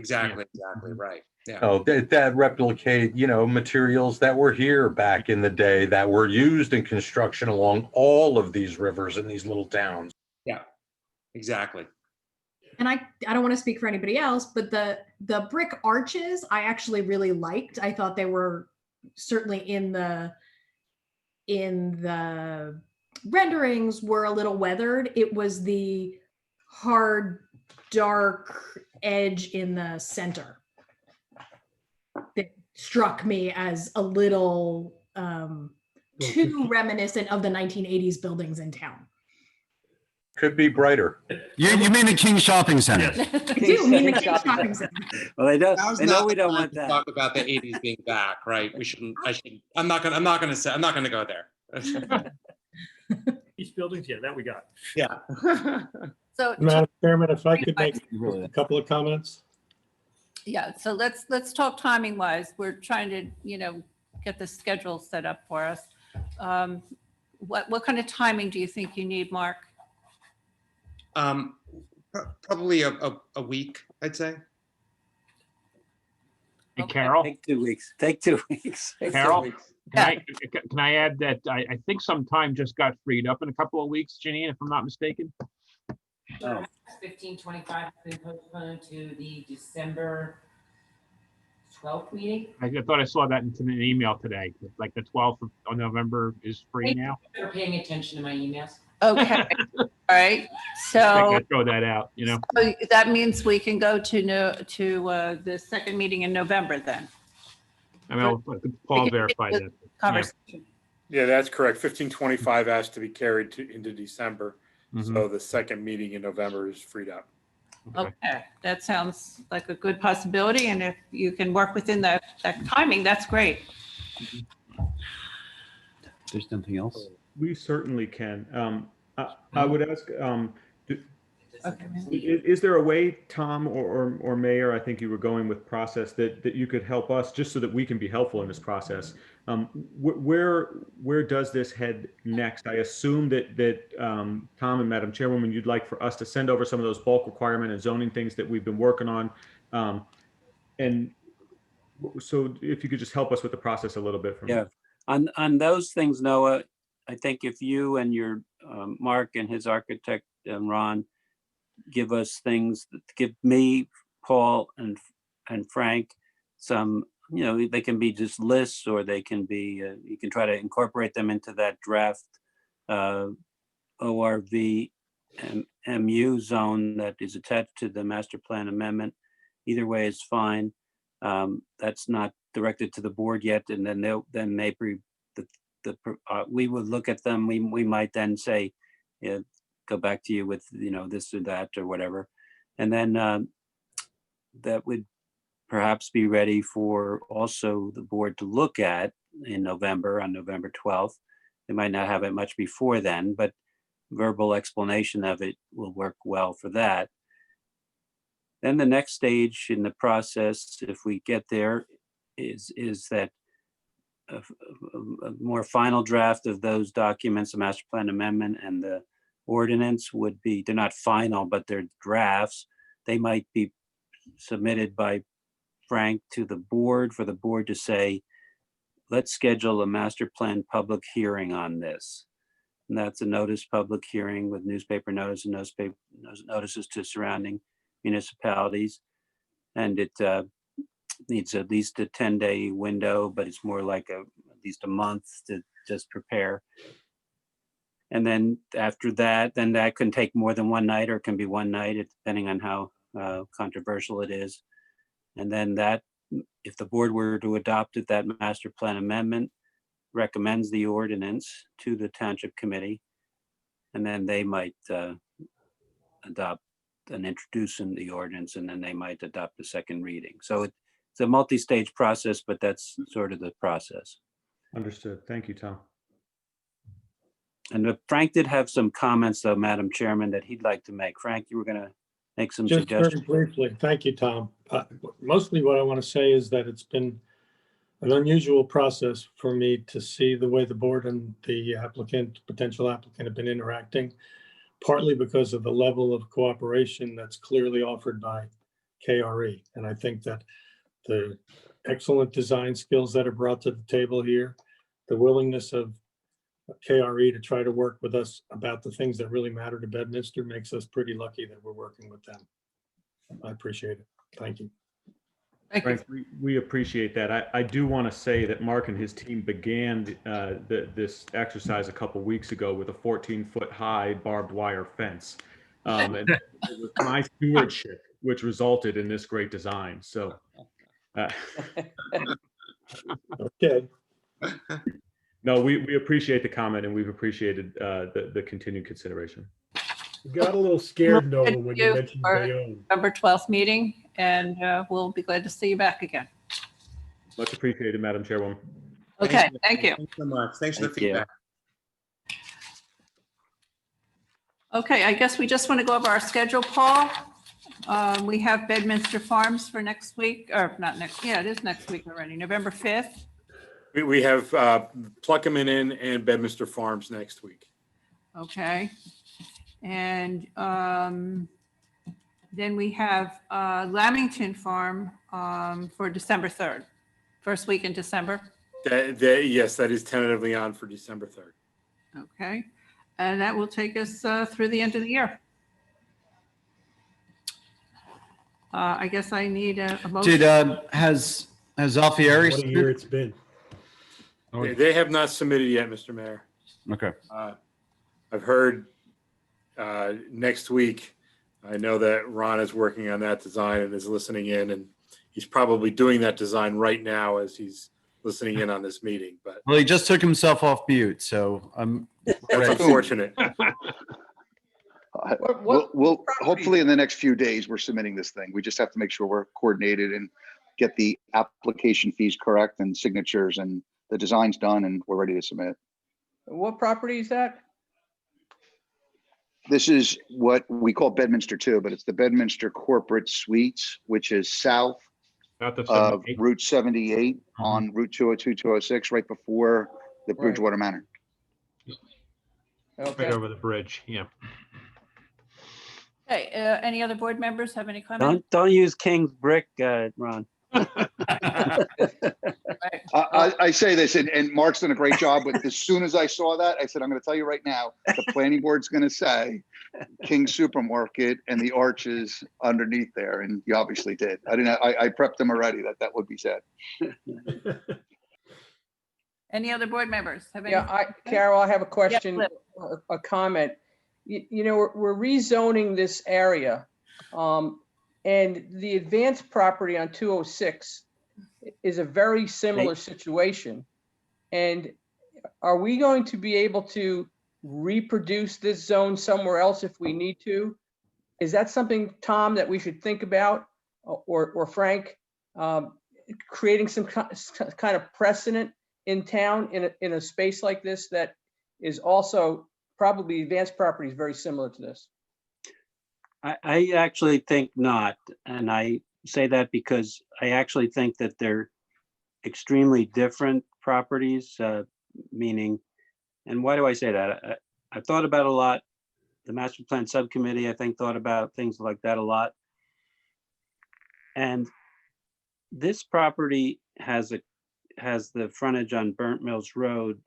right. Yeah. oh, that replicate, materials that were here back in the day that were used in construction along all of these rivers in these little towns. Yeah, exactly. And I don't want to speak for anybody else, but the brick arches I actually really liked. I thought they were certainly in the renderings were a little weathered. It was the hard, dark edge in the center that struck me as a little too reminiscent of the 1980s buildings in town. Could be brighter. You mean the King Shopping Center? I do mean the King Shopping Center. Well, they Now's know not we the don't time want to that. talk about the 80s being back, right? I'm not gonna go there. East buildings, yeah, that we got. Yeah. So Madam Chairman, if I could make Really? a couple of comments. yeah, so let's talk timing wise. We're trying to, get the schedule set up for us. What kind of timing do you think you need, Mark? Probably a week, I'd say. Hey, Okay. Carol, Take 2 weeks. Take 2 weeks. Carol, can I add that I think some time just got freed up in a couple of weeks, Janine, if I'm not mistaken? Oh. 1525 has been postponed to the December 12th meeting. I thought I saw that in an email today, like the 12th of November is free now. You're paying attention to my emails. Okay, all right. I So throw that out, so that means we can go to the second meeting in November then. I mean, I'll Paul verify that. Conversation. Yeah, that's correct. 1525 has to be carried into December. Mhm. So the second meeting in November is freed up. Okay, that sounds like a good possibility. And if you can work within that timing, that's great. There's nothing else. We certainly can. I would ask, Is there a way, Tom or Mayor, I think you were going with process, that you could help us just so that we can be helpful in this process? Where does this head next? I assume that Tom and Madam Chairwoman, you'd like for us to send over some of those bulk requirement and zoning things that we've been working on. And so if you could just help us with the process a little bit. Yeah, on those things, Noah, I think if you and your Mark and his architect, Ron, give us things, give me, Paul, and Frank some, they can be just lists, or they can be, you can try to incorporate them into that draft ORV MU zone that is attached to the master plan amendment. Either way is fine. That's not directed to the board yet, and then we would look at them. We might then say, go back to you with this or that or whatever, and then that would perhaps be ready for also the board to look at in November, on November 12th. They might not have it much before then, but verbal explanation of it will work well for that. Then the next stage in the process, if we get there, is that a more final draft of those documents, the master plan amendment and the ordinance would be, they're not final, but they're drafts. They might be submitted by Frank to the board for the board to say, let's schedule a master plan public hearing on this. And that's a notice public hearing with newspaper notice and notices to surrounding municipalities. And it needs at least a 10-day window, but it's more like at least a month to just prepare. And then after that, then that can take more than one night, or it can be one night, depending on how controversial it is. And then that, if the board were to adopt it, that master plan amendment recommends the ordinance to the township committee, and then they might adopt and introduce in the ordinance, and then they might adopt the second reading. So it's a multi-stage process, but that's sort of the process. Understood. Thank you, Tom. And Frank did have some comments, though, Madam Chairman, that he'd like to make. Frank, you were going to make some Just suggestions. very briefly, thank you, Tom. Mostly what I want to say is that it's been an unusual process for me to see the way the board and the potential applicant have been interacting, partly because of the level of cooperation that's clearly offered by KRE. And I think that the excellent design skills that are brought to the table here, the willingness of KRE to try to work with us about the things that really matter to Bedminster makes us pretty lucky that we're working with them. I appreciate it. Thank you. Frank, we appreciate that. I do want to say that Mark and his team began this exercise a couple weeks ago with a 14-foot high barbed wire fence. And it was my stewardship which resulted in this great design. So, okay. No, we appreciate the comment, and we've appreciated the continued consideration. Got a little scared, Noah, when you mentioned Bayonne. November 12th meeting, and we'll be glad to see you back again. Much appreciated, Madam Chairwoman. Okay, thank you. Thanks so much. Thanks for the Thank you. feedback. Okay, I guess we just want to go over our schedule, Paul. We have Bedminster Farms for next week, or not next, yeah, it is next week already, November 5th. We have Pluckerman Inn and Bedminster Farms next week. Okay. And then we have Lamington Farm for December 3rd, first week in December. Yes, that is tentatively on for December 3rd. Okay. And that will take us through the end of the year. I guess I need a motion. Has Alfieri? What a year it's been. They have not submitted yet, Mr. Mayor. Okay. I've heard next week. I know that Ron is working on that design and is listening in, and he's probably doing that design right now as he's listening in on this meeting. But Well, he just took himself off mute, so that's unfortunate. We'll hopefully in the next few days, we're submitting this thing. We just have to make sure we're coordinated and get the application fees correct and signatures and the design's done and we're ready to submit. What property is that? This is what we call Bedminster 2, but it's the Bedminster Corporate Suites, which is south South of of 78. Route 78 on Route 202, 206, right before the Right. Bridgewater Manor. Right Okay. over the bridge, yeah. Okay, any other board members have any comments? Don't use King's brick, Ron. I say this, and Mark's done a great job with, as soon as I saw that, I said, I'm going to tell you right now, the planning board's going to say King Supermarket and the arches underneath there, and you obviously did. I prepped them already that would be said. Any other board members have any? Yeah, Carol, I have a question, a comment. You know, we're rezoning this area. And the advanced property on 206 is a very similar situation. And are we going to be able to reproduce this zone somewhere else if we need to? Is that something, Tom, that we should think about, or Frank, creating some kind of precedent in town in a space like this that is also probably advanced property is very similar to this? I actually think not. And I say that because I actually think that they're extremely different properties, meaning, and why do I say that? I've thought about a lot. The master plan subcommittee, I think, thought about things like that a lot. And this property has the frontage on Burnt Mills Road,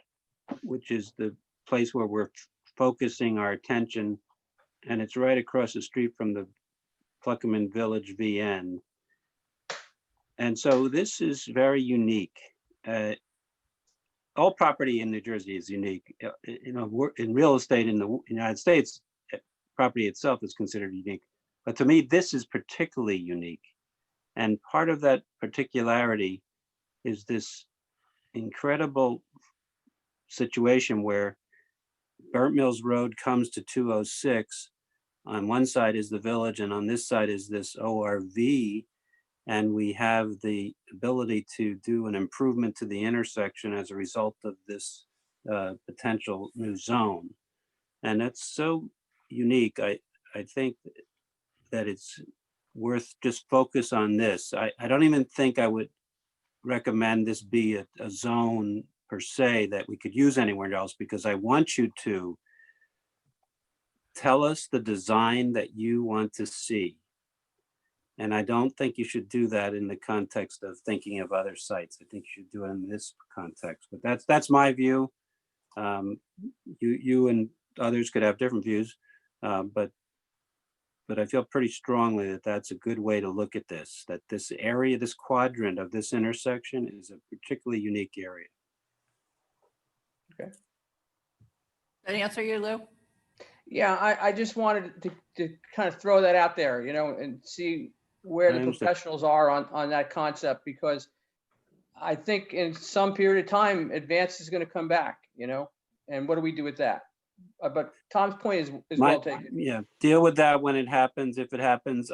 which is the place where we're focusing our attention. And it's right across the street from the Pluckerman Village VN. And so this is very unique. All property in New Jersey is unique. You know, in real estate in the United States, property itself is considered unique. But to me, this is particularly unique. And part of that particularity is this incredible situation where Burnt Mills Road comes to 206. On one side is the village, and on this side is this ORV. And we have the ability to do an improvement to the intersection as a result of this potential new zone. And that's so unique. I think that it's worth just focus on this. I don't even think I would recommend this be a zone per se that we could use anywhere else, because I want you to tell us the design that you want to see. And I don't think you should do that in the context of thinking of other sites. I think you should do it in this context, but that's my view. You and others could have different views, but I feel pretty strongly that that's a good way to look at this, that this area, this quadrant of this intersection is a particularly unique area. Okay. That answer you, Lou? Yeah, I just wanted to kind of throw that out there, you know, and see where I the understand. professionals are on that concept, because I think in some period of time, advance is going to come back, you know, and what do we do with that? But Tom's point is well taken. Yeah, deal with that when it happens. If it happens,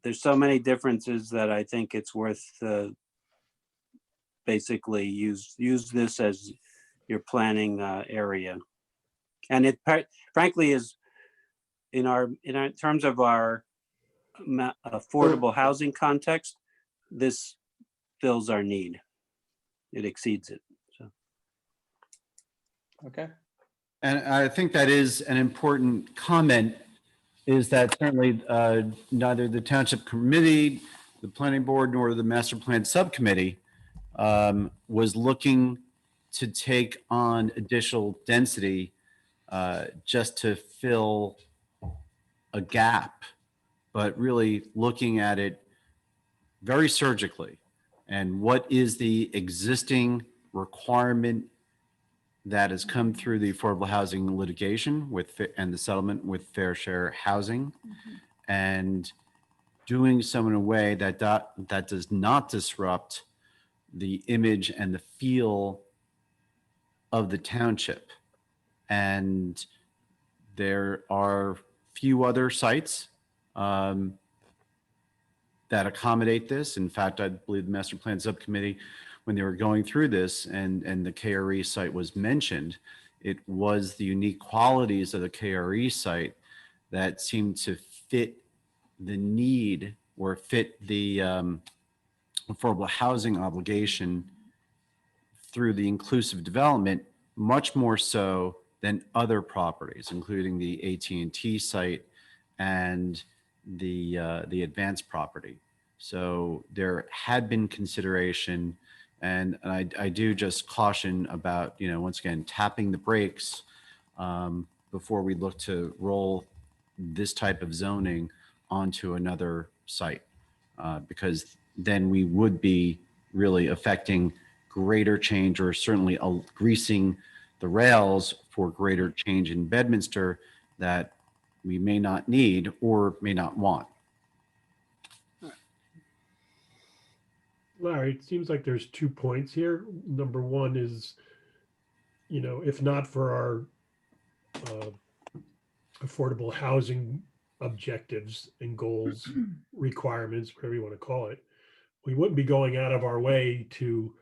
there's so many differences that I think it's worth basically use this as your planning area. And it frankly is in terms of our affordable housing context, this fills our need. It exceeds it. So. Okay. And I think that is an important comment, is that certainly neither the township committee, the planning board, nor the master plan subcommittee was looking to take on additional density just to fill a gap, but really looking at it very surgically. And what is the existing requirement that has come through the affordable housing litigation and the settlement with Fair Share Housing, and doing so in a way that does not disrupt the image and the feel of the township. And there are few other sites that accommodate this. In fact, I believe the master plan subcommittee, when they were going through this and the KRE site was mentioned, it was the unique qualities of the KRE site that seemed to fit the need or fit the affordable housing obligation through the inclusive development much more so than other properties, including the AT&T site and the advanced property. So there had been consideration, and I do just caution about, once again, tapping the brakes before we look to roll this type of zoning onto another site, because then we would be really affecting greater change, or certainly greasing the rails for greater change in Bedminster that we may not need or may not want. Larry, it seems like there's 2 points here. Number one is, if not for our affordable housing objectives and goals, requirements, whatever you want to call it, we wouldn't be going out of our way to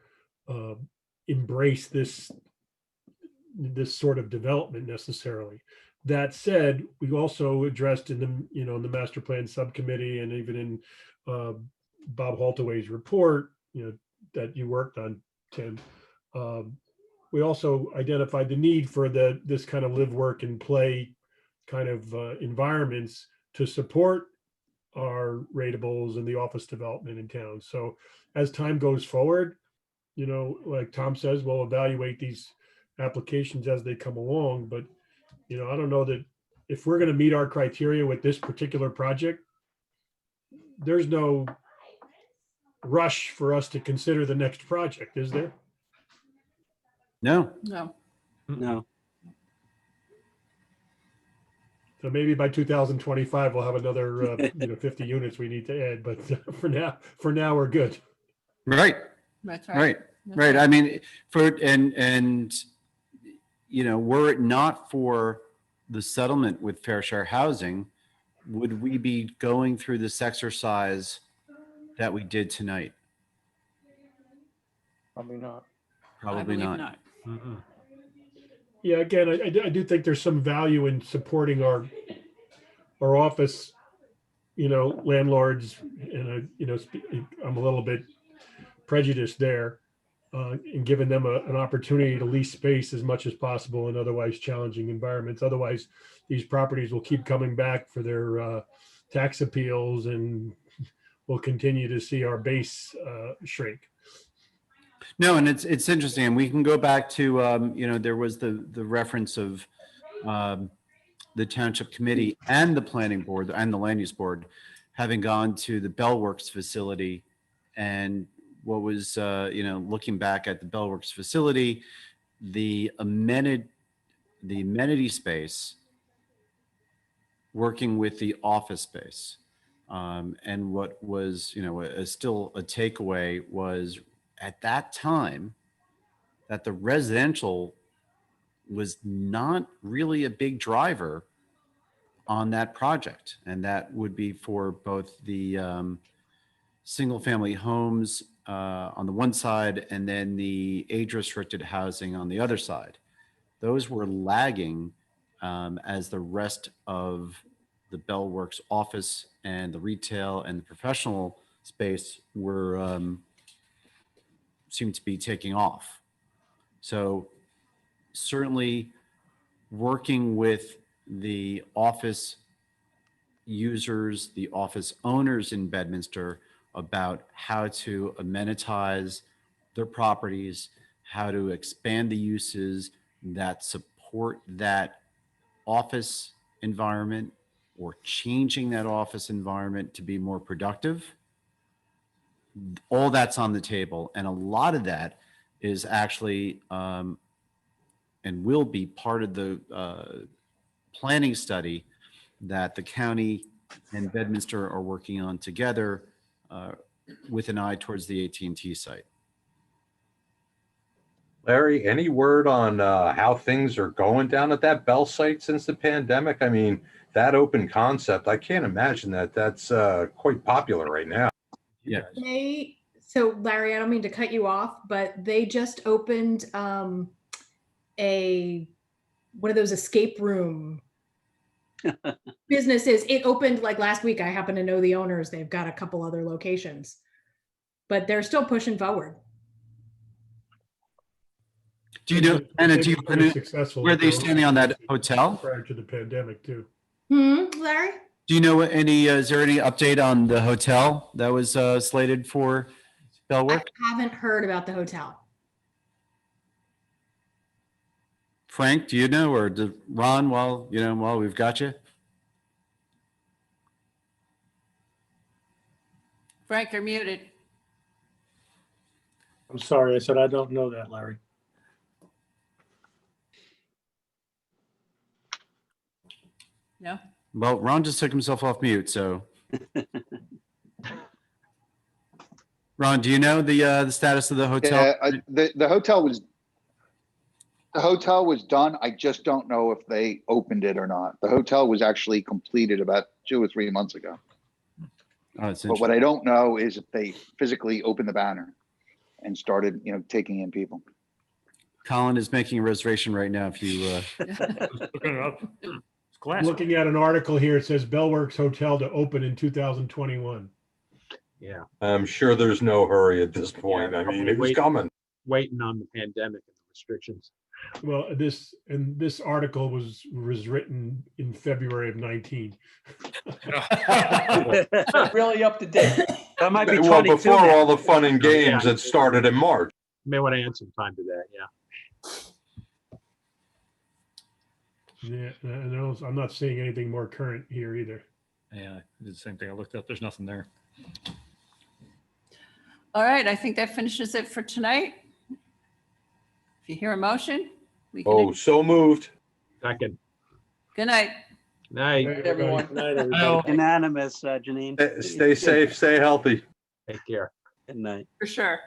embrace this sort of development necessarily. That said, we also addressed in the in the master plan subcommittee, and even in Bob Haltaway's report, that you worked on, Tim. We also identified the need for this kind of live, work, and play kind of environments to support our ratables and the office development in town. So as time goes forward, like Tom says, we'll evaluate these applications as they come along. But, I don't know that if we're going to meet our criteria with this particular project, there's no rush for us to consider the next project, is there? No. No. So maybe by 2025, we'll have another 50 units we need to add, but for now, we're good. Right. That's right. Right. I mean, were it not for the settlement with Fair Share Housing, would we be going through this exercise that we did tonight? Probably not. Probably not. Yeah, again, I do think there's some value in supporting our office, landlords, and I'm a little bit prejudiced there, and giving them an opportunity to lease space as much as possible in otherwise challenging environments. Otherwise, these properties will keep coming back for their tax appeals, and we'll continue to see our base shrink. No, and it's interesting, and we can go back to there was the reference of the township committee and the planning board and the land use board having gone to the Bellworks facility, and what was looking back at the Bellworks facility, the amenity space working with the office space, and what was still a takeaway was, at that time, that the residential was not really a big driver on that project. And that would be for both the single family homes on the one side, and then the age restricted housing on the other side. Those were lagging as the rest of the Bellworks office and the retail and the professional space were seem to be taking off. So certainly working with the office users, the office owners in Bedminster about how to amenitize their properties, how to expand the uses that support that office environment, or changing that office environment to be more productive. All that's on the table, and a lot of that is actually and will be part of the planning study that the county and Bedminster are working on together with an eye towards the AT&T site. Larry, any word on how things are going down at that Bell site since the pandemic? I mean, that open concept, I can't imagine that's quite popular right now. Yeah. So Larry, I don't mean to cut you off, but they just opened a one of those escape room businesses. It opened like last week. I happen to know the owners. They've got a couple other locations, but they're still pushing forward. Do you know, Anna, They've do you been pretty know successful where with they're their standing on that hotel? Prior to the pandemic too. Larry? Do you know any, is there any update on the hotel that was slated for Bellwork? I haven't heard about the hotel. Frank, do you know, or Ron, while we've got you? Frank, you're muted. I'm sorry, I said I don't know that, Larry. No? Well, Ron just took himself off mute, so. Ron, do you know the status of the hotel? Yeah, the hotel was done. I just don't know if they opened it or not. The hotel was actually completed about 2 or 3 months ago. Oh, it's But what I don't know is if they physically opened the banner and started, taking in people. Colin is making a reservation right now if you, Looking it up. It's glass. Looking at an article here, it says Bellworks Hotel to open in 2021. Yeah. I'm sure there's no hurry at this point. I mean, it was coming. Waiting on the pandemic and the restrictions. Well, this article was written in February of 19. Really up to date. That might be Well, 22 before now. all the fun and games that started in March. May want to add some time to that, yeah. Yeah, and I'm not seeing anything more current here either. Yeah, I did the same thing. I looked up, there's nothing there. All right, I think that finishes it for tonight. If you hear a motion, we can. Oh, so moved. Second. Good night. Night. Everyone. Good night, everybody. Unanimous, Janine. Stay safe, stay healthy. Take care. Good night. For sure.